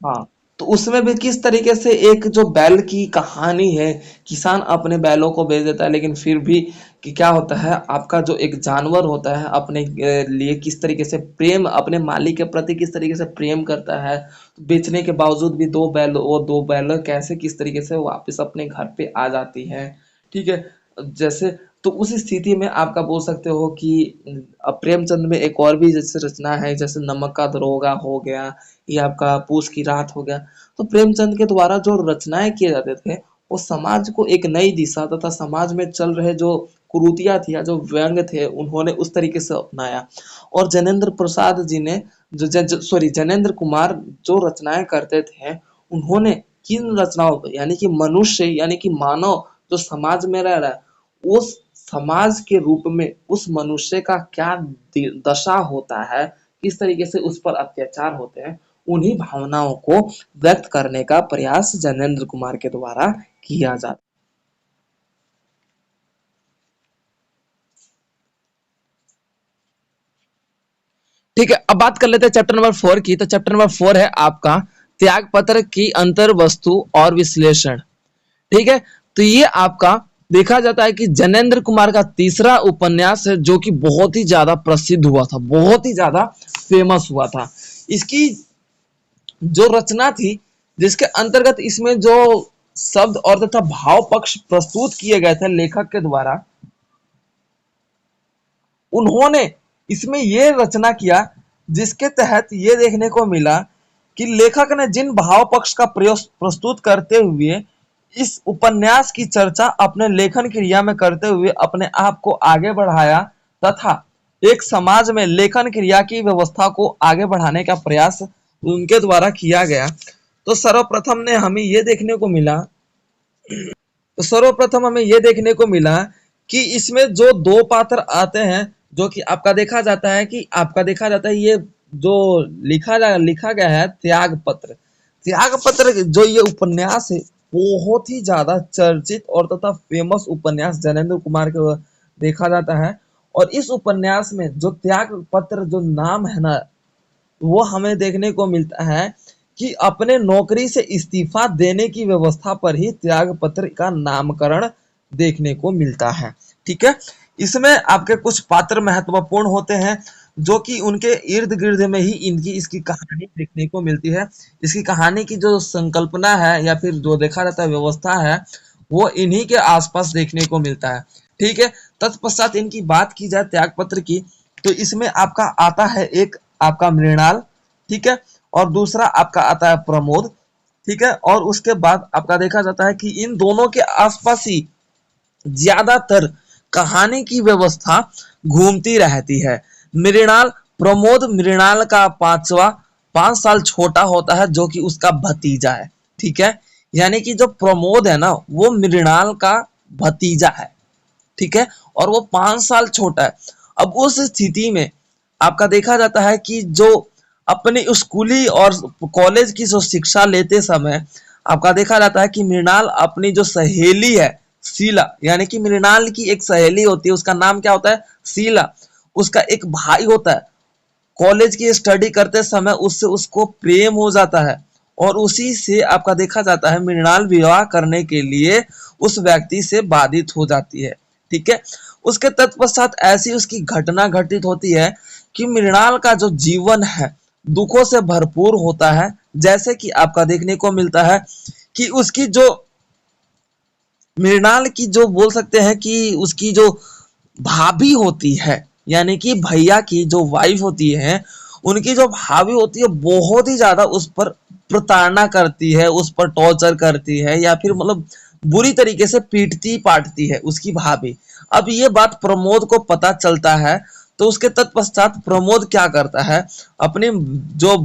हाँ, तो उसमें भी किस तरीके से एक जो बैल की कहानी है, किसान अपने बैलों को बेच देता है लेकिन फिर भी कि क्या होता है आपका जो एक जानवर होता है अपने लिए किस तरीके से प्रेम अपने मालिक के प्रति किस तरीके से प्रेम करता है, तो बेचने के बावजूद भी दो बैल कैसे किस तरीके से वापस अपने घर पे आ जाती है। ठीक है, जैसे तो उस स्थिति में आपका बोल सकते हो कि प्रेमचंद में एक और भी जैसे रचना है जैसे नमक का दरोगा हो गया, ये आपका पूस की रात हो गया। तो प्रेमचंद के द्वारा जो रचनाएं किए जाते थे वो समाज को एक नई दिशा तथा समाज में चल रहे जो कुरीतियां थी या जो व्यंग थे उन्होंने उस तरीके से अपनाया। और जनेंद्र प्रसाद जी ने सॉरी जनेंद्र कुमार जो रचनाएं करते थे उन्होंने किन रचनाओं पे यानी कि मनुष्य यानी कि मानव जो समाज में रह रहा है उस समाज के रूप में उस मनुष्य का क्या दशा होता है, किस तरीके से उस पर अत्याचार होते हैं, उन्हीं भावनाओं को व्यक्त करने का प्रयास जनेंद्र कुमार के द्वारा किया जाता। ठीक है, अब बात कर लेते हैं चैप्टर नंबर 4 की। तो चैप्टर नंबर 4 है आपका त्याग पत्र की अंतर वस्तु और विश्लेषण। ठीक है, तो ये आपका देखा जाता है कि जनेंद्र कुमार का तीसरा उपन्यास है जो कि बहुत ही ज्यादा प्रसिद्ध हुआ था, बहुत ही ज्यादा फेमस हुआ था। इसकी जो रचना थी जिसके अंतर्गत इसमें जो शब्द और तथा भाव पक्ष प्रस्तुत किए गए थे लेखक के द्वारा, उन्होंने इसमें ये रचना किया जिसके तहत ये देखने को मिला कि लेखक ने जिन भाव पक्ष का प्रयोग प्रस्तुत करते हुए इस उपन्यास की चर्चा अपने लेखन क्रिया में करते हुए अपने आप को आगे बढ़ाया तथा एक समाज में लेखन क्रिया की व्यवस्था को आगे बढ़ाने का प्रयास उनके द्वारा किया गया। तो सर्वप्रथम ने हमें ये देखने को मिला तो सर्वप्रथम हमें यह देखने को मिला कि इसमें जो दो पात्र आते हैं जो कि आपका देखा जाता है ये जो लिखा गया है त्याग पत्र जो ये उपन्यास है बहुत ही ज्यादा चर्चित और तथा फेमस उपन्यास जनेंद्र कुमार के देखा जाता है। और इस उपन्यास में जो त्याग पत्र जो नाम है ना वो हमें देखने को मिलता है कि अपने नौकरी से इस्तीफा देने की व्यवस्था पर ही त्याग पत्र का नामकरण देखने को मिलता है। ठीक है, इसमें आपके कुछ पात्र महत्वपूर्ण होते हैं जो कि उनके इर्द गिर्द में ही इनकी इसकी कहानी देखने को मिलती है। इसकी कहानी की जो संकल्पना है या फिर जो देखा जाता है व्यवस्था है वो इन्हीं के आसपास देखने को मिलता है। ठीक है, तत्पश्चात इनकी बात की जाए त्यागपत्र की तो इसमें आपका आता है एक आपका मृणाल, ठीक है, और दूसरा आपका आता है प्रमोद। ठीक है, और उसके बाद आपका देखा जाता है कि इन दोनों के आसपास ही ज्यादातर कहानी की व्यवस्था घूमती रहती है। मृणाल का पांचवा 5 साल छोटा होता है जो कि उसका भतीजा है। ठीक है, यानी कि जो प्रमोद है ना वो मृणाल का भतीजा है। ठीक है, और वो 5 साल छोटा है। अब उस स्थिति में आपका देखा जाता है कि जो अपनी स्कूली और कॉलेज की जो शिक्षा लेते समय आपका देखा जाता है कि मृणाल अपनी जो सहेली है शीला, यानी कि मृणाल की एक सहेली होती है उसका नाम क्या होता है शीला, उसका एक भाई होता है। कॉलेज की स्टडी करते समय उससे उसको प्रेम हो जाता है और उसी से आपका देखा जाता है मृणाल विवाह करने के लिए उस व्यक्ति से बाधित हो जाती है। ठीक है, उसके तत्पश्चात ऐसी उसकी घटना घटित होती है कि मृणाल का जो जीवन है दुखों से भरपूर होता है। जैसे कि आपका देखने को मिलता है कि उसकी जो मृणाल की जो बोल सकते हैं कि उसकी जो भाभी होती है यानी कि भैया की जो वाइफ होती है उनकी जो भाभी होती है बहुत ही ज्यादा उस पर प्रताड़ना करती है, उस पर टॉर्चर करती है या फिर मतलब बुरी तरीके से पीटती पाटती है उसकी भाभी। अब ये बात प्रमोद को पता चलता है तो उसके तत्पश्चात प्रमोद क्या करता है अपनी जो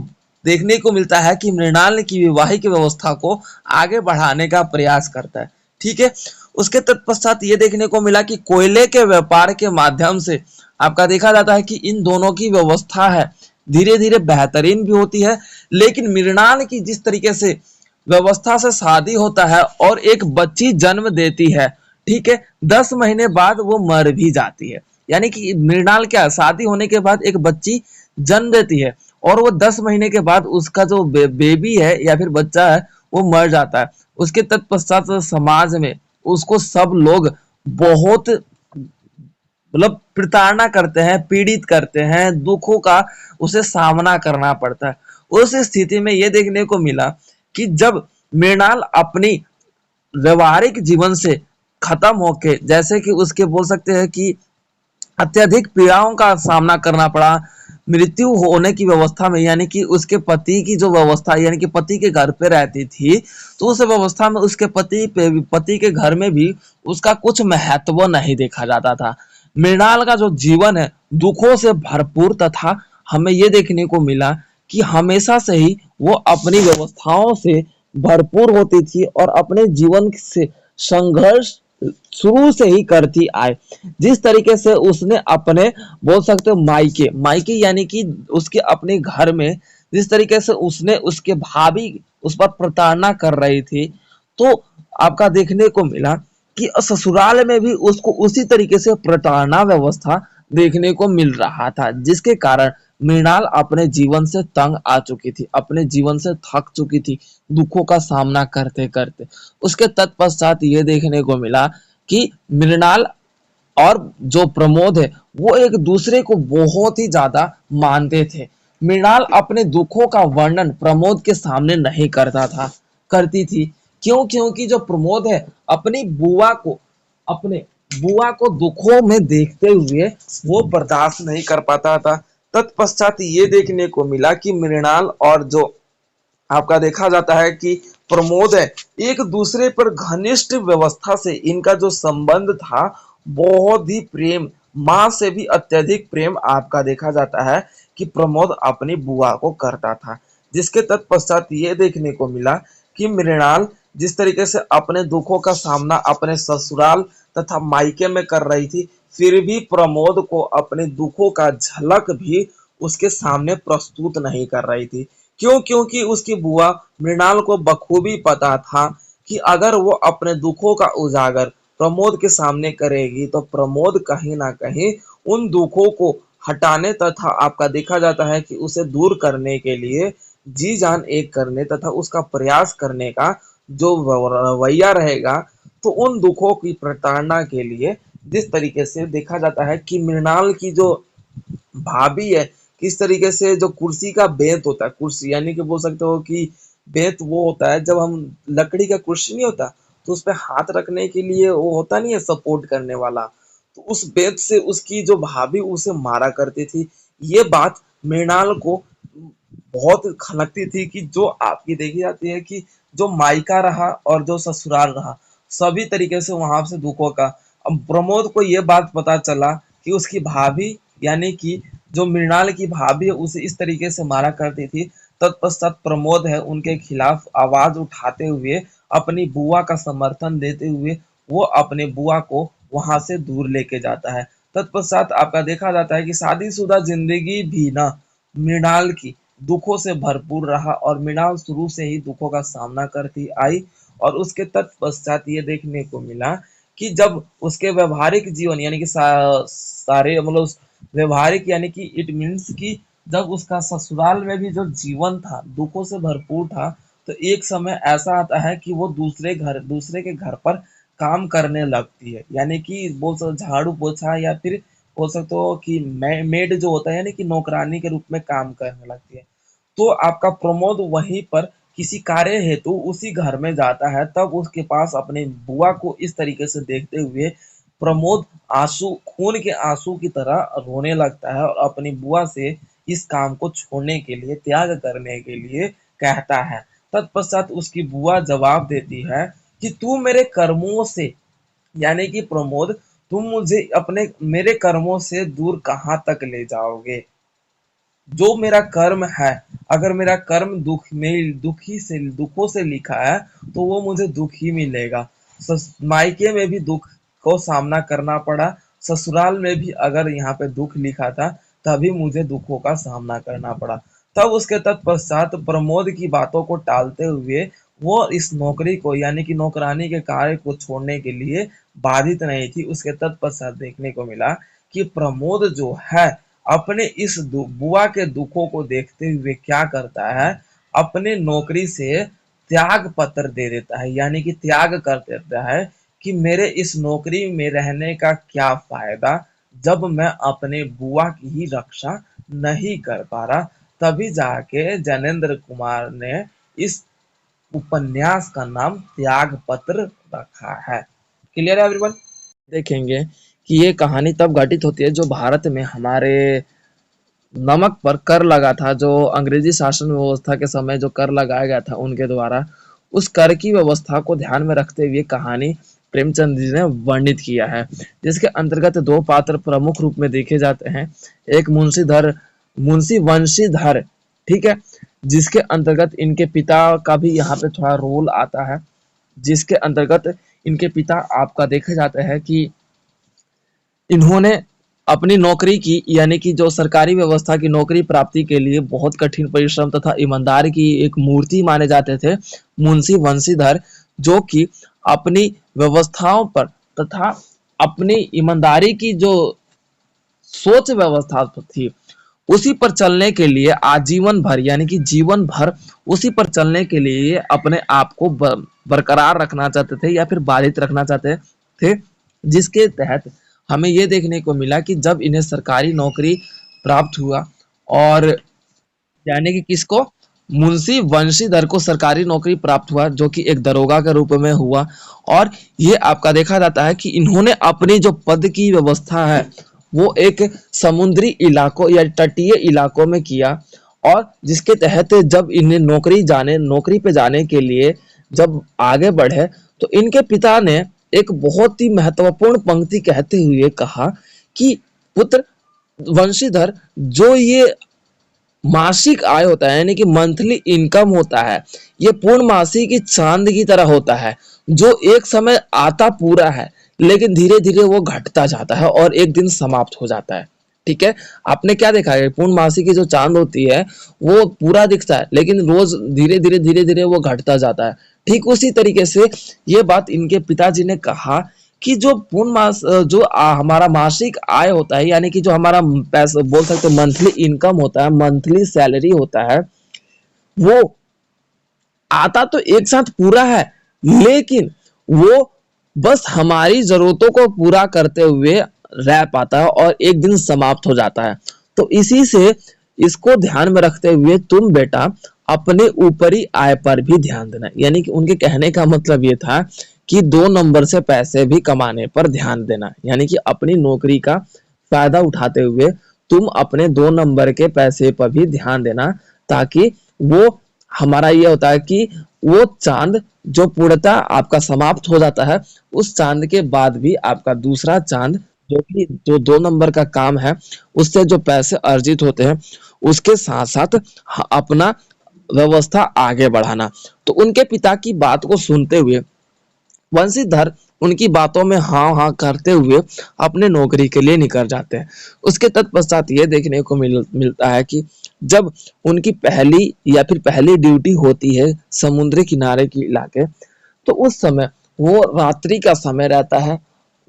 देखने को मिलता है कि मृणाल की वैवाहिक व्यवस्था को आगे बढ़ाने का प्रयास करता है। ठीक है, उसके तत्पश्चात ये देखने को मिला कि कोयले के व्यापार के माध्यम से आपका देखा जाता है कि इन दोनों की व्यवस्था है धीरे धीरे बेहतरीन भी होती है, लेकिन मृणाल की जिस तरीके से व्यवस्था से शादी होता है और एक बच्ची जन्म देती है, ठीक है, 10 महीने बाद वो मर भी जाती है। यानी कि मृणाल क्या, शादी होने के बाद एक बच्ची जन्म देती है और वो 10 महीने के बाद उसका जो बेबी है या फिर बच्चा है वो मर जाता है। उसके तत्पश्चात समाज में उसको सब लोग बहुत मतलब प्रताड़ना करते हैं, पीड़ित करते हैं, दुखों का उसे सामना करना पड़ता है। उस स्थिति में ये देखने को मिला कि जब मृणाल अपनी व्यवहारिक जीवन से खत्म होके, जैसे कि उसके बोल सकते हैं कि अत्यधिक पीड़ाओं का सामना करना पड़ा मृत्यु होने की व्यवस्था में, यानी कि उसके पति की जो व्यवस्था, यानी कि पति के घर पे रहती थी, तो उस व्यवस्था में उसके पति के घर में भी उसका कुछ महत्व नहीं देखा जाता था। मृणाल का जो जीवन है दुखों से भरपूर, तथा हमें ये देखने को मिला कि हमेशा से ही वो अपनी व्यवस्थाओं से भरपूर होती थी और अपने जीवन से संघर्ष शुरू से ही करती आए। जिस तरीके से उसने अपने बोल सकते हो मायके मायके यानी कि उसके अपने घर में जिस तरीके से उसने उसके भाभी उस पर प्रताड़ना कर रही थी, तो आपका देखने को मिला कि ससुराल में भी उसको उसी तरीके से प्रताड़ना व्यवस्था देखने को मिल रहा था, जिसके कारण मृणाल अपने जीवन से तंग आ चुकी थी, अपने जीवन से थक चुकी थी दुखों का सामना करते करते। उसके तत्पश्चात ये देखने को मिला कि मृणाल और जो प्रमोद है वो एक दूसरे को बहुत ही ज्यादा मानते थे। मृणाल अपने दुखों का वर्णन प्रमोद के सामने नहीं करती थी। क्यों? क्योंकि जो प्रमोद है अपनी अपने बुआ को दुखों में देखते हुए वो बर्दाश्त नहीं कर पाता था। तत्पश्चात ये देखने को मिला कि मृणाल और जो आपका देखा जाता है कि प्रमोद है एक दूसरे पर घनिष्ठ व्यवस्था से इनका जो संबंध था बहुत ही प्रेम, मां से भी अत्यधिक प्रेम आपका देखा जाता है कि प्रमोद अपनी बुआ को करता था। जिसके तत्पश्चात ये देखने को मिला कि मृणाल जिस तरीके से अपने दुखों का सामना अपने ससुराल तथा मायके में कर रही थी, फिर भी प्रमोद को अपने दुखों का झलक भी उसके सामने प्रस्तुत नहीं कर रही थी। क्यों? क्योंकि उसकी बुआ मृणाल को बखूबी पता था कि अगर वो अपने दुखों का उजागर प्रमोद के सामने करेगी तो प्रमोद कहीं ना कहीं उन दुखों को हटाने तथा आपका देखा जाता है कि उसे दूर करने के लिए जी जान एक करने तथा उसका प्रयास करने का जो रवैया रहेगा, तो उन दुखों की प्रताड़ना के लिए जिस तरीके से देखा जाता है कि मृणाल की जो भाभी है किस तरीके से जो कुर्सी का बेंत होता है, कुर्सी यानी कि बोल सकते हो कि बेंत वो होता है जब हम लकड़ी का कुर्सी नहीं होता तो उस पे हाथ रखने के लिए वो होता नहीं है सपोर्ट करने वाला, तो उस बेंत से उसकी जो भाभी उसे मारा करती थी। ये बात मृणाल को बहुत खनकती थी कि जो आपकी देखी जाती है कि जो मायका रहा और जो ससुराल रहा सभी तरीके से वहां से दुखों का। अब प्रमोद को ये बात पता चला कि उसकी भाभी यानी कि जो मृणाल की भाभी है उसे इस तरीके से मारा करती थी। तत्पश्चात प्रमोद है उनके खिलाफ आवाज उठाते हुए अपनी बुआ का समर्थन देते हुए वो अपने बुआ को वहां से दूर लेके जाता है। तत्पश्चात आपका देखा जाता है कि शादीशुदा जिंदगी भी ना मृणाल की दुखों से भरपूर रहा और मृणाल शुरू से ही दुखों का सामना करती आई। और उसके तत्पश्चात ये देखने को मिला कि जब उसके व्यवहारिक जीवन यानी कि सारे मतलब व्यवहारिक यानी कि इट मीन्स कि जब उसका ससुराल में भी जो जीवन था दुखों से भरपूर था, तो एक समय ऐसा आता है कि वो दूसरे के घर पर काम करने लगती है, यानी कि बोल सकते झाड़ू पोछा या फिर बोल सकते हो कि मेड जो होता है यानी कि नौकरानी के रूप में काम करने लगती है। तो आपका प्रमोद वहीं पर किसी कार्य हेतु उसी घर में जाता है, तब उसके पास अपने बुआ को इस तरीके से देखते हुए प्रमोद आंसू खून के आंसू की तरह रोने लगता है और अपनी बुआ से इस काम को छोड़ने के लिए त्याग करने के लिए कहता है। तत्पश्चात उसकी बुआ जवाब देती है कि तू मेरे कर्मों से यानी कि प्रमोद तुम मुझे अपने मेरे कर्मों से दूर कहाँ तक ले जाओगे? जो मेरा कर्म है, अगर मेरा कर्म दुखों से लिखा है तो वो मुझे दुख ही मिलेगा। मायके में भी दुख को सामना करना पड़ा, ससुराल में भी अगर यहाँ पे दुख लिखा था, तभी मुझे दुखों का सामना करना पड़ा। तब उसके तत्पश्चात प्रमोद की बातों को टालते हुए वो इस नौकरी को यानी कि नौकरानी के कार्य को छोड़ने के लिए बाधित नहीं थी। उसके तत्पश्चात देखने को मिला कि प्रमोद जो है अपने इस बुआ के दुखों को देखते हुए क्या करता है, अपने नौकरी से त्याग पत्र दे देता है, यानी कि त्याग कर देता है कि मेरे इस नौकरी में रहने का क्या फायदा जब मैं अपने बुआ की ही रक्षा नहीं कर पा रहा। तभी जाके जैनेंद्र कुमार ने इस उपन्यास का नाम त्याग पत्र रखा है। क्लियर है एवरीवन? देखेंगे कि ये कहानी तब घटित होती है जो भारत में हमारे नमक पर कर लगा था, जो अंग्रेजी शासन व्यवस्था के समय जो कर लगाया गया था उनके द्वारा, उस कर की व्यवस्था को ध्यान में रखते हुए कहानी प्रेमचंद जी ने वर्णित किया है, जिसके अंतर्गत दो पात्र प्रमुख रूप में देखे जाते हैं। एक मुंशी वंशीधर, ठीक है, जिसके अंतर्गत इनके पिता का भी यहाँ पे थोड़ा रोल आता है, जिसके अंतर्गत इनके पिता आपका देखा जाता है कि इन्होंने अपनी नौकरी की यानी कि जो सरकारी व्यवस्था की नौकरी प्राप्ति के लिए बहुत कठिन परिश्रम तथा ईमानदारी की एक मूर्ति माने जाते थे मुंशी वंशीधर, जो कि अपनी व्यवस्थाओं पर तथा अपनी ईमानदारी की जो सोच व्यवस्था थी उसी पर चलने के लिए आजीवन भर यानी कि जीवन भर उसी पर चलने के लिए अपने आप को बरकरार रखना चाहते थे या फिर बाधित रखना चाहते थे, जिसके तहत हमें ये देखने को मिला कि जब इन्हें सरकारी नौकरी प्राप्त हुआ और यानी कि किसको, मुंशी वंशीधर को सरकारी नौकरी प्राप्त हुआ जो कि एक दरोगा के रूप में हुआ। और ये आपका देखा जाता है कि इन्होंने अपनी जो पद की व्यवस्था है वो एक समुद्री इलाकों या तटीय इलाकों में किया, और जिसके तहत जब इन्हें नौकरी पे जाने के लिए जब आगे बढ़े तो इनके पिता ने एक बहुत ही महत्वपूर्ण पंक्ति कहते हुए कहा कि पुत्र वंशीधर, जो ये मासिक आय होता है यानी कि मंथली इनकम होता है, ये पूर्णमासी की चांद की तरह होता है जो एक समय आता पूरा है लेकिन धीरे धीरे वो घटता जाता है और एक दिन समाप्त हो जाता है। ठीक है, आपने क्या देखा है, पूर्णमासी की जो चांद होती है वो पूरा दिखता है लेकिन रोज धीरे धीरे वो घटता जाता है। ठीक उसी तरीके से ये बात इनके पिताजी ने कहा कि जो हमारा मासिक आय होता है यानी कि जो हमारा पैसा बोल सकते हैं मंथली इनकम होता है, मंथली सैलरी होता है, वो आता तो एक साथ पूरा है लेकिन वो बस हमारी जरूरतों को पूरा करते हुए रह पाता है और एक दिन समाप्त हो जाता है। तो इसी से इसको ध्यान में रखते हुए तुम बेटा अपने ऊपरी आय पर भी ध्यान देना, यानी कि उनके कहने का मतलब ये था कि 2 नंबर से पैसे भी कमाने पर ध्यान देना, यानी कि अपनी नौकरी का फायदा उठाते हुए तुम अपने 2 नंबर के पैसे पर भी ध्यान देना, ताकि वो हमारा ये होता है कि वो चांद जो पूर्णतः आपका समाप्त हो जाता है उस चांद के बाद भी आपका दूसरा चांद जो कि जो 2 नंबर का काम है उससे जो पैसे अर्जित होते हैं उसके साथ साथ अपना व्यवस्था आगे बढ़ाना। तो उनके पिता की बात को सुनते हुए वंशीधर उनकी बातों में हाँ हाँ करते हुए अपने नौकरी के लिए निकल जाते हैं। उसके तत्पश्चात ये देखने को मिलता है कि जब उनकी पहली ड्यूटी होती है समुद्री किनारे के इलाके, तो उस समय वो रात्रि का समय रहता है,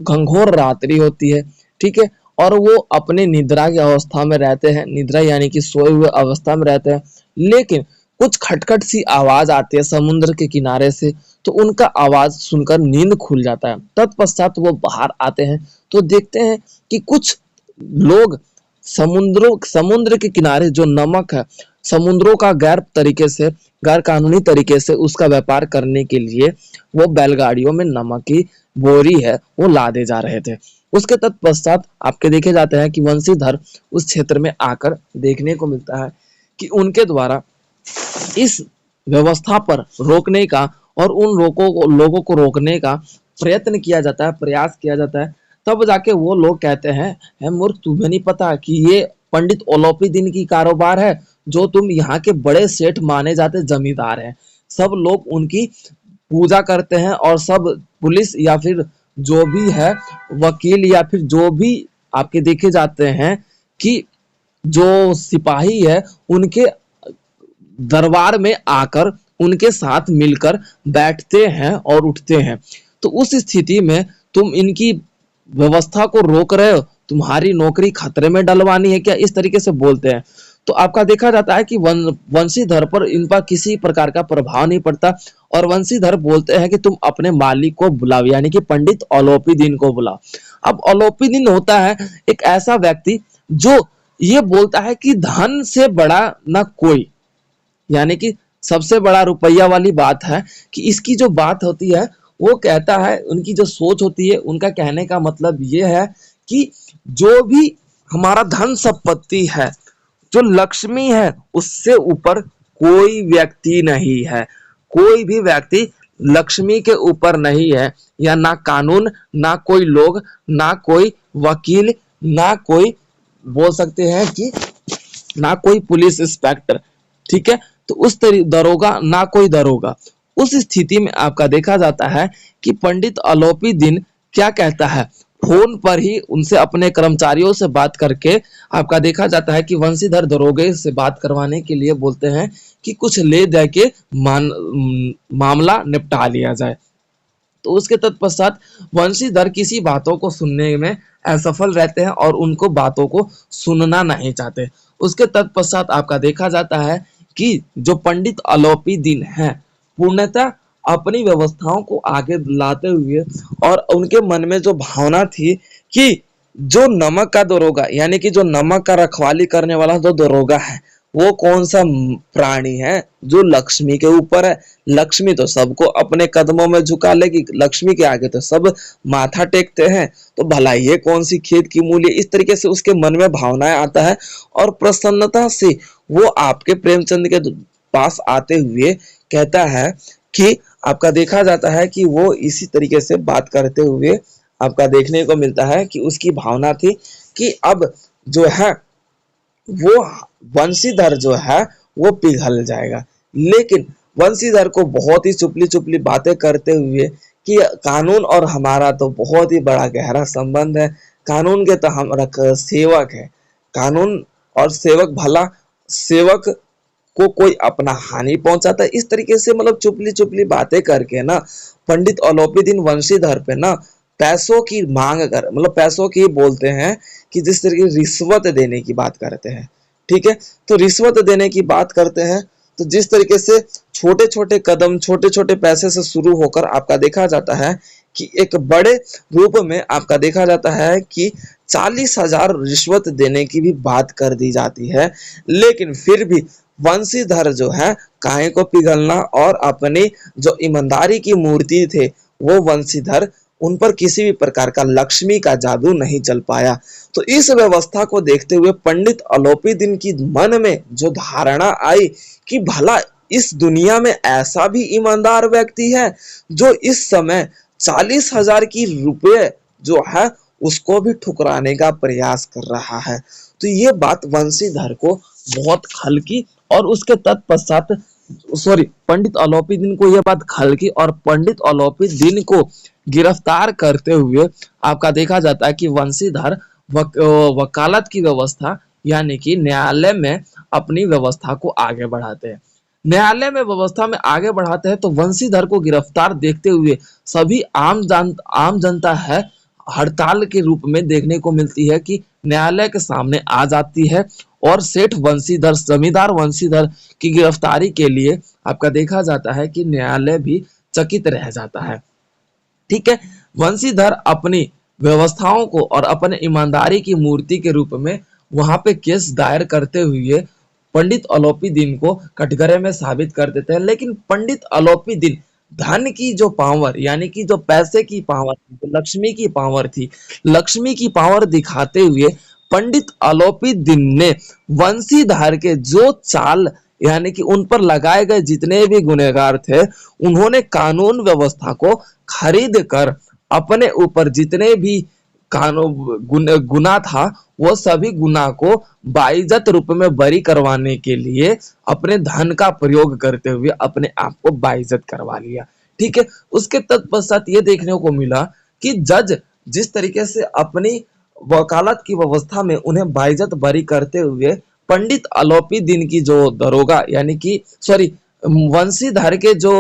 घंघोर रात्रि होती है, ठीक है, और वो अपने निद्रा की अवस्था में रहते हैं, निद्रा यानी कि सोए हुए अवस्था में रहते हैं, लेकिन कुछ खटखट सी आवाज आती है समुद्र के किनारे से, तो उनका आवाज सुनकर नींद खुल जाता है। तत्पश्चात वो बाहर आते हैं तो देखते हैं कि कुछ लोग समुद्र के किनारे जो नमक है समुद्रों का गैर कानूनी तरीके से उसका व्यापार करने के लिए वो बैलगाड़ियों में नमक की बोरी है वो लादे जा रहे थे। उसके तत्पश्चात आपके देखे जाते हैं कि वंशीधर उस क्षेत्र में आकर देखने को मिलता है कि उनके द्वारा इस व्यवस्था पर रोकने का और उन लोगों को रोकने का प्रयत्न किया जाता है, प्रयास किया जाता है। तब जाके वो लोग कहते हैं मूर्ख, तुम्हें नहीं पता कि ये पंडित ओलोपीदीन की कारोबार है, जो तुम यहाँ के बड़े सेठ माने जाते जमींदार हैं। सब लोग उनकी पूजा करते हैं और सब पुलिस या फिर जो भी है वकील या फिर जो भी आपके देखे जाते हैं कि जो सिपाही है उनके दरबार में आकर उनके साथ मिलकर बैठते हैं और उठते हैं। तो उस स्थिति में तुम इनकी व्यवस्था को रोक रहे हो, तुम्हारी नौकरी खतरे में डलवानी है क्या, इस तरीके से बोलते हैं। तो आपका देखा जाता है कि वंशीधर पर इन पर किसी प्रकार का प्रभाव नहीं पड़ता और वंशीधर बोलते हैं कि तुम अपने मालिक को बुलाओ, यानी कि पंडित अलोपीदीन को बुलाओ। अब अलोपीदीन होता है एक ऐसा व्यक्ति जो ये बोलता है कि धन से बड़ा ना कोई, यानी कि सबसे बड़ा रुपया वाली बात है कि इसकी जो बात होती है वो कहता है, उनकी जो सोच होती है उनका कहने का मतलब ये है कि जो भी हमारा धन संपत्ति है, जो लक्ष्मी है, उससे ऊपर कोई व्यक्ति नहीं है। कोई भी व्यक्ति लक्ष्मी के ऊपर नहीं है, या ना कानून, ना कोई लोग, ना कोई वकील, ना कोई बोल सकते हैं कि ना कोई पुलिस इंस्पेक्टर, ठीक है। तो उस दरोगा, ना कोई दरोगा। उस स्थिति में आपका देखा जाता है कि पंडित अलोपीदीन क्या कहता है, फोन पर ही उनसे अपने कर्मचारियों से बात करके आपका देखा जाता है कि वंशीधर दरोगे से बात करवाने के लिए बोलते हैं कि कुछ ले दे के मामला निपटा लिया जाए। तो उसके तत्पश्चात वंशीधर किसी बातों को सुनने में असफल रहते हैं और उनको बातों को सुनना नहीं चाहते। उसके तत्पश्चात आपका देखा जाता है कि जो पंडित अलोपीदीन है पूर्णतः अपनी व्यवस्थाओं को आगे लाते हुए और उनके मन में जो भावना थी कि जो नमक का दरोगा, यानी कि जो नमक का रखवाली करने वाला जो दरोगा है, वो कौन सा प्राणी है जो लक्ष्मी के ऊपर है। लक्ष्मी तो सबको अपने कदमों में झुका लेगी, लक्ष्मी के आगे तो सब माथा टेकते हैं, तो भला ये कौन सी खेत की मूली। इस तरीके से उसके मन में भावनाएं आता है और प्रसन्नता से वो आपके प्रेमचंद के पास आते हुए कहता है कि आपका देखा जाता है कि वो इसी तरीके से बात करते हुए आपका देखने को मिलता है कि उसकी भावना थी कि अब जो है वो वंशीधर जो है वो पिघल जाएगा। लेकिन वंशीधर को बहुत ही चुपली चुपली बातें करते हुए कि कानून और हमारा तो बहुत ही बड़ा गहरा संबंध है, कानून के तो हम सेवक है, कानून और सेवक भला सेवक को कोई अपना हानि पहुंचाता है। इस तरीके से मतलब चुपली चुपली बातें करके ना पंडित अलोपीदीन वंशीधर पे ना पैसों की मांग कर, मतलब पैसों की बोलते हैं कि जिस तरीके रिश्वत देने की बात करते हैं, ठीक है। तो रिश्वत देने की बात करते हैं तो जिस तरीके से छोटे छोटे कदम, छोटे छोटे पैसे से शुरू होकर आपका देखा जाता है कि एक बड़े रूप में आपका देखा जाता है कि 40,000 रिश्वत देने की भी बात कर दी जाती है। लेकिन फिर भी वंशीधर जो है काहे को पिघलना और अपनी जो ईमानदारी की मूर्ति थे वो वंशीधर, उन पर किसी भी प्रकार का लक्ष्मी का जादू नहीं चल पाया। तो इस व्यवस्था को देखते हुए पंडित अलोपीदीन की मन में जो धारणा आई कि भला इस दुनिया में ऐसा भी ईमानदार व्यक्ति है जो इस समय 40,000 की रुपये जो है उसको भी ठुकराने का प्रयास कर रहा है। तो ये बात वंशीधर को बहुत हल्की और उसके तत्पश्चात पंडित अलोपीदीन को यह बात खलकी और पंडित अलोपीदीन को गिरफ्तार करते हुए आपका देखा जाता है कि वंशीधर वकालत की व्यवस्था, यानी कि न्यायालय में अपनी व्यवस्था को आगे बढ़ाते हैं। न्यायालय में व्यवस्था में आगे बढ़ाते हैं तो वंशीधर को गिरफ्तार देखते हुए सभी आम जनता है हड़ताल के रूप में देखने को मिलती है कि न्यायालय के सामने आ जाती है और सेठ वंशीधर, जमींदार वंशीधर की गिरफ्तारी के लिए आपका देखा जाता है कि न्यायालय भी चकित रह जाता है, ठीक है। वंशीधर अपनी व्यवस्थाओं को और अपने ईमानदारी की मूर्ति के रूप में वहां पे केस दायर करते हुए पंडित अलोपीदीन को कटघरे में साबित कर देते हैं। लेकिन पंडित अलोपीदीन धन की जो पावर, यानी कि जो पैसे की पावर, जो लक्ष्मी की पावर थी, लक्ष्मी की पावर दिखाते हुए पंडित अलोपीदीन ने वंशीधर के जो चाल, यानी कि उन पर लगाए गए जितने भी गुनहगार थे, उन्होंने कानून व्यवस्था को खरीद कर अपने ऊपर जितने भी गुना था वो सभी गुना को बाइज्जत रूप में बरी करवाने के लिए अपने धन का प्रयोग करते हुए अपने आप को बाइज्जत करवा लिया, ठीक है। उसके तत्पश्चात ये देखने को मिला कि जज जिस तरीके से अपनी वकालत की व्यवस्था में उन्हें बाइज्जत बरी करते हुए पंडित अलोपी दिन की जो दरोगा यानी कि सॉरी वंशीधर के जो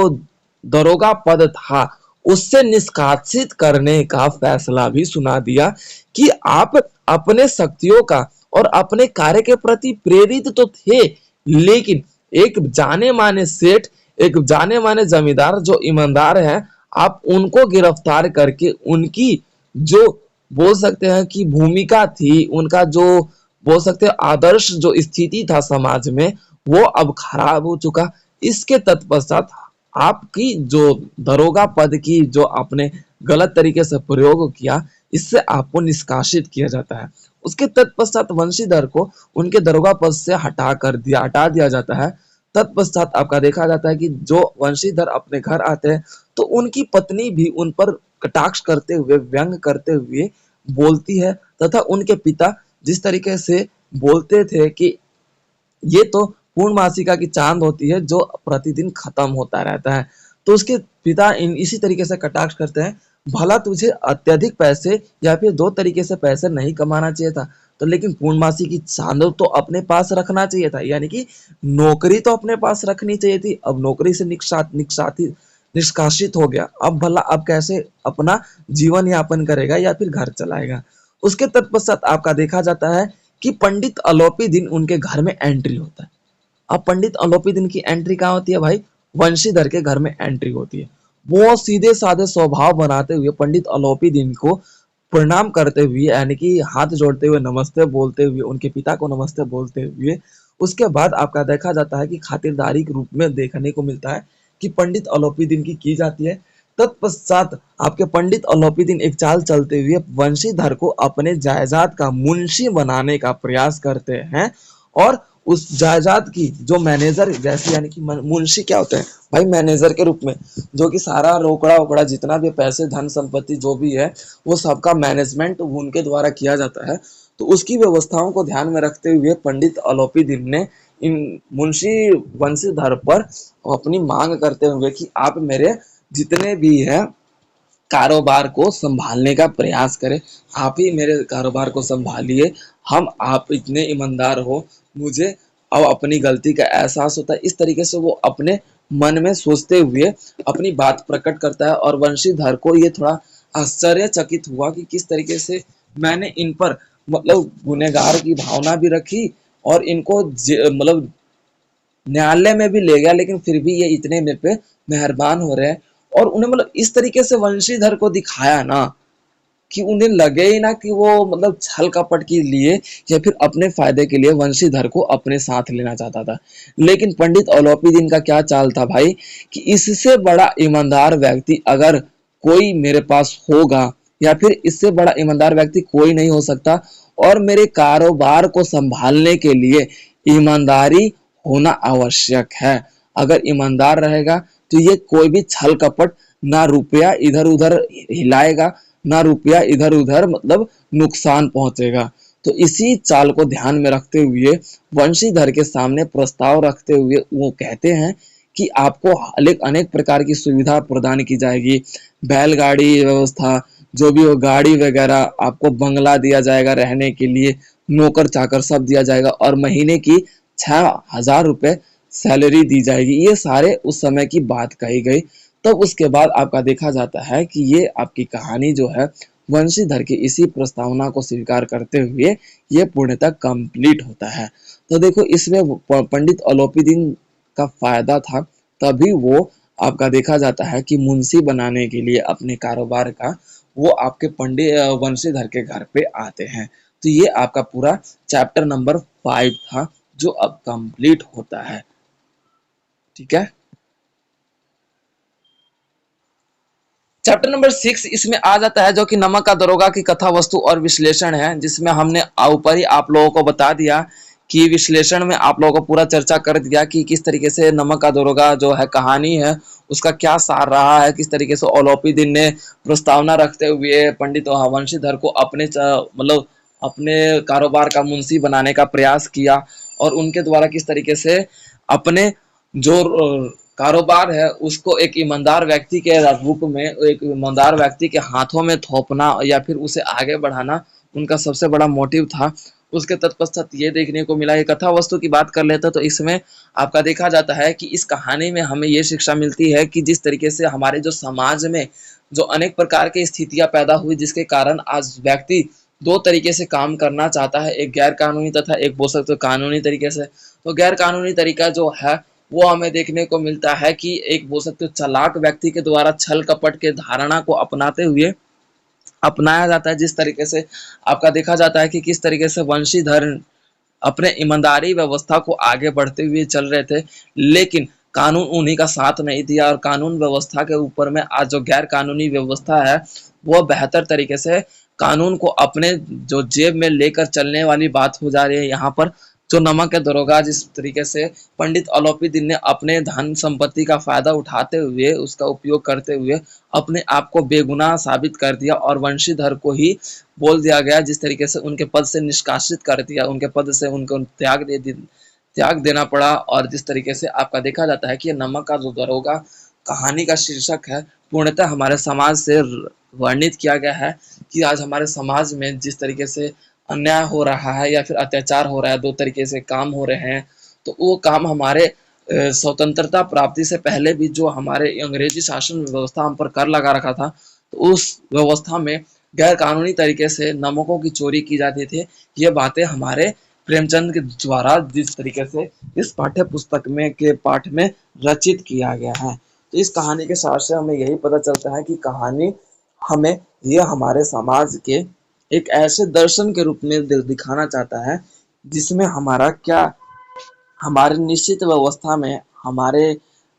दरोगा पद था उससे निष्कासित करने का फैसला भी सुना दिया कि आप अपने शक्तियों का और अपने कार्य के प्रति प्रेरित तो थे, लेकिन एक जाने माने सेठ, एक जाने माने जमींदार जो ईमानदार है, आप उनको गिरफ्तार करके उनकी जो बोल सकते हैं कि भूमिका थी, उनका जो बोल सकते हैं आदर्श जो स्थिति था समाज में, वो अब खराब हो चुका। इसके तत्पश्चात आपकी जो दरोगा पद की जो आपने गलत तरीके से प्रयोग किया, इससे आपको निष्कासित किया जाता है। उसके तत्पश्चात वंशीधर को उनके दरोगा पद से हटा दिया जाता है। तत्पश्चात आपका देखा जाता है कि जो वंशीधर अपने घर आते हैं तो उनकी पत्नी भी उन पर कटाक्ष करते हुए, व्यंग करते हुए बोलती है, तथा उनके पिता जिस तरीके से बोलते थे कि ये तो पूर्णमासिका की चांद होती है जो प्रतिदिन खत्म होता रहता है, तो उसके पिता इसी तरीके से कटाक्ष करते हैं, भला तुझे अत्यधिक पैसे या फिर दो तरीके से पैसे नहीं कमाना चाहिए था, तो लेकिन पूर्णमासी की चांद तो अपने पास रखना चाहिए था, यानी कि नौकरी तो अपने पास रखनी चाहिए थी। अब नौकरी से निष्कासित हो गया, अब भला अब कैसे अपना जीवन यापन करेगा या फिर घर चलाएगा। उसके तत्पश्चात आपका देखा जाता है कि पंडित अलोपी दिन उनके घर में एंट्री होता है। अब पंडित अलोपी दिन की एंट्री कहाँ होती है भाई? वंशीधर के घर में एंट्री होती है। वो सीधे साधे स्वभाव बनाते हुए पंडित अलोपी दिन को प्रणाम करते हुए, यानी कि हाथ जोड़ते हुए, नमस्ते बोलते हुए, उनके पिता को नमस्ते बोलते हुए, उसके बाद आपका देखा जाता है कि खातिरदारी के रूप में देखने को मिलता है कि पंडित अलोपी दिन की जाती है। तत्पश्चात आपके पंडित अलोपी दिन एक चाल चलते हुए वंशीधर को अपने जायदाद का मुंशी बनाने का प्रयास करते हैं, और उस जायदाद की जो मैनेजर जैसे, यानी कि मुंशी क्या होते हैं भाई? मैनेजर के रूप में, जो कि सारा रोकड़ा ओकड़ा जितना भी पैसे धन संपत्ति जो भी है वो सबका मैनेजमेंट उनके द्वारा किया जाता है। तो उसकी व्यवस्थाओं को ध्यान में रखते हुए पंडित अलोपी दिन ने इन मुंशी वंशीधर पर अपनी मांग करते हुए कि आप मेरे जितने भी है कारोबार को संभालने का प्रयास करें, आप ही मेरे कारोबार को संभालिए, हम आप इतने ईमानदार हो, मुझे अब अपनी गलती का एहसास होता है। इस तरीके से वो अपने मन में सोचते हुए अपनी बात प्रकट करता है, और वंशीधर को ये थोड़ा आश्चर्यचकित हुआ कि किस तरीके से मैंने इन पर मतलब गुनहगार की भावना भी रखी और इनको मतलब न्यायालय में भी ले गया, लेकिन फिर भी ये इतने मेरे पे मेहरबान हो रहे हैं। और उन्हें मतलब इस तरीके से वंशीधर को दिखाया ना कि उन्हें लगे ही ना कि वो मतलब छल कपट के लिए या फिर अपने फायदे के लिए वंशीधर को अपने साथ लेना चाहता था। लेकिन पंडित अलोपी दिन का क्या चाल था भाई कि इससे बड़ा ईमानदार व्यक्ति अगर कोई मेरे पास होगा या फिर इससे बड़ा ईमानदार व्यक्ति कोई नहीं हो सकता, और मेरे कारोबार को संभालने के लिए ईमानदारी होना आवश्यक है। अगर ईमानदार रहेगा तो ये कोई भी छल कपट, ना रुपया इधर उधर हिलाएगा, ना रुपया इधर उधर मतलब नुकसान पहुंचेगा। तो इसी चाल को ध्यान में रखते हुए वंशीधर के सामने प्रस्ताव रखते हुए वो कहते हैं कि आपको अनेक प्रकार की सुविधा प्रदान की जाएगी, बैलगाड़ी व्यवस्था, जो भी हो गाड़ी वगैरह, आपको बंगला दिया जाएगा रहने के लिए, नौकर चाकर सब दिया जाएगा, और महीने की 6,000 रुपए सैलरी दी जाएगी। ये सारे उस समय की बात कही गई। तब उसके बाद आपका देखा जाता है कि ये आपकी कहानी जो है वंशीधर की इसी प्रस्तावना को स्वीकार करते हुए ये पूर्णतः कंप्लीट होता है। तो देखो इसमें पंडित अलोपी दिन का फायदा था, तभी वो आपका देखा जाता है कि मुंशी बनाने के लिए अपने कारोबार का वो आपके पंडित वंशीधर के घर पे आते हैं। तो ये आपका पूरा चैप्टर नंबर 5 था जो अब कंप्लीट होता है। ठीक है, चैप्टर नंबर 6 इसमें आ जाता है जो कि नमक का दरोगा की कथा वस्तु और विश्लेषण है, जिसमें हमने ऊपर ही आप लोगों को बता दिया कि विश्लेषण में आप लोगों को पूरा चर्चा कर दिया कि किस तरीके से नमक का दरोगा जो है कहानी है उसका क्या सार रहा है, किस तरीके से अलोपी दिन ने प्रस्तावना रखते हुए पंडित वंशीधर को अपने मतलब अपने कारोबार का मुंशी बनाने का प्रयास किया, और उनके द्वारा किस तरीके से अपने जो कारोबार है उसको एक ईमानदार व्यक्ति के रूप में, एक ईमानदार व्यक्ति के हाथों में थोपना या फिर उसे आगे बढ़ाना उनका सबसे बड़ा मोटिव था। उसके तत्पश्चात ये देखने को मिला, ये कथा वस्तु की बात कर लेते हैं तो इसमें आपका देखा जाता है कि इस कहानी में हमें ये शिक्षा मिलती है कि जिस तरीके से हमारे जो समाज में जो अनेक प्रकार की स्थितियां पैदा हुई जिसके कारण आज व्यक्ति दो तरीके से काम करना चाहता है, एक गैर कानूनी तथा एक बोल सकते हो कानूनी तरीके से। तो गैर कानूनी तरीका जो है वो हमें देखने को मिलता है कि एक बोल सकते हो चालाक व्यक्ति के द्वारा छल कपट के धारणा को अपनाते हुए अपनाया जाता है। जिस तरीके से आपका देखा जाता है कि किस तरीके से वंशीधर अपने ईमानदारी व्यवस्था को आगे बढ़ते हुए चल रहे थे, लेकिन कानून उन्हीं का साथ नहीं दिया और कानून व्यवस्था के ऊपर में आज जो गैर कानूनी व्यवस्था है वो बेहतर तरीके से कानून को अपने जो जेब में लेकर चलने वाली बात हो जा रही है। यहाँ पर जो नमक है दरोगा जिस तरीके से पंडित अलोपीदीन ने अपने धन संपत्ति का फायदा उठाते हुए उसका उपयोग करते हुए अपने आप को बेगुनाह साबित कर दिया और वंशीधर को ही बोल दिया गया, जिस तरीके से उनके पद से निष्कासित कर दिया, उनके पद से उनको त्याग देना पड़ा। और जिस तरीके से आपका देखा जाता है कि ये नमक का जो दरोगा कहानी का शीर्षक है पूर्णतः हमारे समाज से वर्णित किया गया है कि आज हमारे समाज में जिस तरीके से अन्याय हो रहा है या फिर अत्याचार हो रहा है, दो तरीके से काम हो रहे हैं, तो वो काम हमारे स्वतंत्रता प्राप्ति से पहले भी जो हमारे अंग्रेजी शासन व्यवस्था हम पर कर लगा रखा था, तो उस व्यवस्था में गैर कानूनी तरीके से नमकों की चोरी की जाती थी। ये बातें हमारे प्रेमचंद के द्वारा जिस तरीके से इस पाठ्य पुस्तक में के पाठ में रचित किया गया है। तो इस कहानी के सार से हमें यही पता चलता है कि कहानी हमें ये हमारे समाज के एक ऐसे दर्शन के रूप में दिखाना चाहता है जिसमें हमारा क्या हमारे निश्चित व्यवस्था में हमारे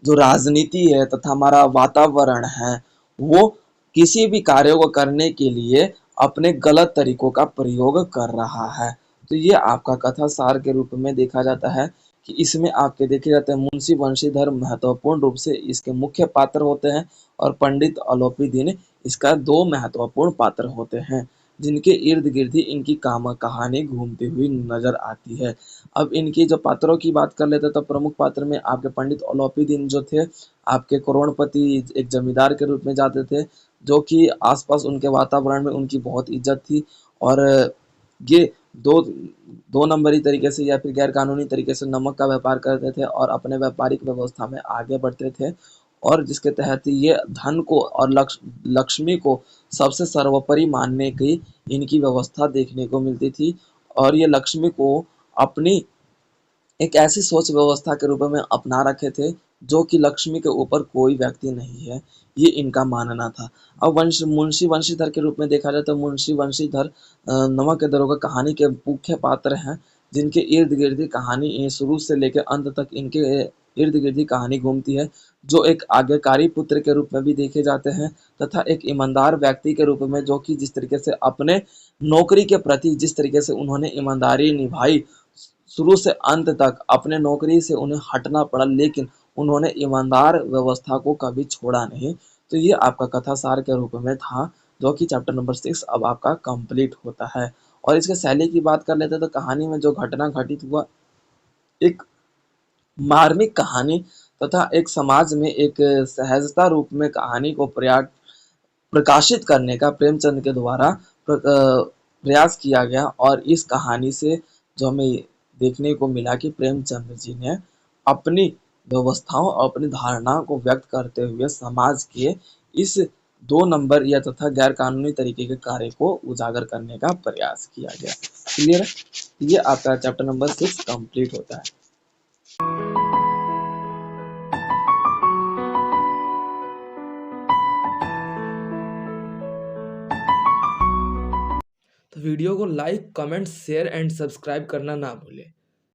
जो राजनीति है तथा हमारा वातावरण है वो किसी भी कार्य को करने के लिए अपने गलत तरीकों का प्रयोग कर रहा है। तो ये आपका कथा सार के रूप में देखा जाता है कि इसमें आपके देखे जाते हैं मुंशी वंशीधर महत्वपूर्ण रूप से इसके मुख्य पात्र होते हैं और पंडित अलोपीदीन इसका दो महत्वपूर्ण पात्र होते हैं जिनके इर्द गिर्द ही इनकी कहानी घूमती हुई नजर आती है। अब इनकी जो पात्रों की बात कर लेते हैं तो प्रमुख पात्र में आपके पंडित अलोपीदीन जो थे आपके करोड़पति एक जमींदार के रूप में जाते थे, जो कि आसपास उनके वातावरण में उनकी बहुत इज्जत थी और ये दो दो नंबरी तरीके से या फिर गैर कानूनी तरीके से नमक का व्यापार करते थे और अपने व्यापारिक व्यवस्था में आगे बढ़ते थे और जिसके तहत ये धन को और लक्ष्मी को सबसे सर्वोपरि मानने की इनकी व्यवस्था देखने को मिलती थी और ये लक्ष्मी को अपनी एक ऐसी सोच व्यवस्था के रूप में अपना रखे थे जो कि लक्ष्मी के ऊपर कोई व्यक्ति नहीं है, ये इनका मानना था। अब मुंशी वंशीधर के रूप में देखा जाए तो मुंशी वंशीधर नमक के दरोगा कहानी के मुख्य पात्र हैं जिनके इर्द गिर्द कहानी शुरू से लेकर अंत तक इनके इर्द गिर्द कहानी घूमती है, जो एक आज्ञाकारी पुत्र के रूप में भी देखे जाते हैं तथा एक ईमानदार व्यक्ति के रूप में जो कि जिस तरीके से अपने नौकरी के प्रति जिस तरीके से उन्होंने ईमानदारी निभाई, शुरू से अंत तक अपने नौकरी से उन्हें हटना पड़ा लेकिन उन्होंने ईमानदार व्यवस्था को कभी छोड़ा नहीं। तो ये आपका कथा सार के रूप में था जो कि चैप्टर नंबर 6 अब आपका कंप्लीट होता है। और इसके शैली की बात कर लेते हैं तो कहानी में जो घटना घटित हुआ एक मार्मिक कहानी तथा एक समाज में एक सहजता रूप में कहानी को प्रकाशित करने का प्रेमचंद के द्वारा प्रयास किया गया और इस कहानी से जो हमें देखने को मिला कि प्रेमचंद जी ने अपनी व्यवस्थाओं और अपनी धारणा को व्यक्त करते हुए समाज के इस दो नंबर या तथा गैर कानूनी तरीके के कार्य को उजागर करने का प्रयास किया गया। क्लियर है? ये आपका चैप्टर नंबर 6 कंप्लीट होता है। तो वीडियो को like, comment, share and subscribe करना ना भूलें।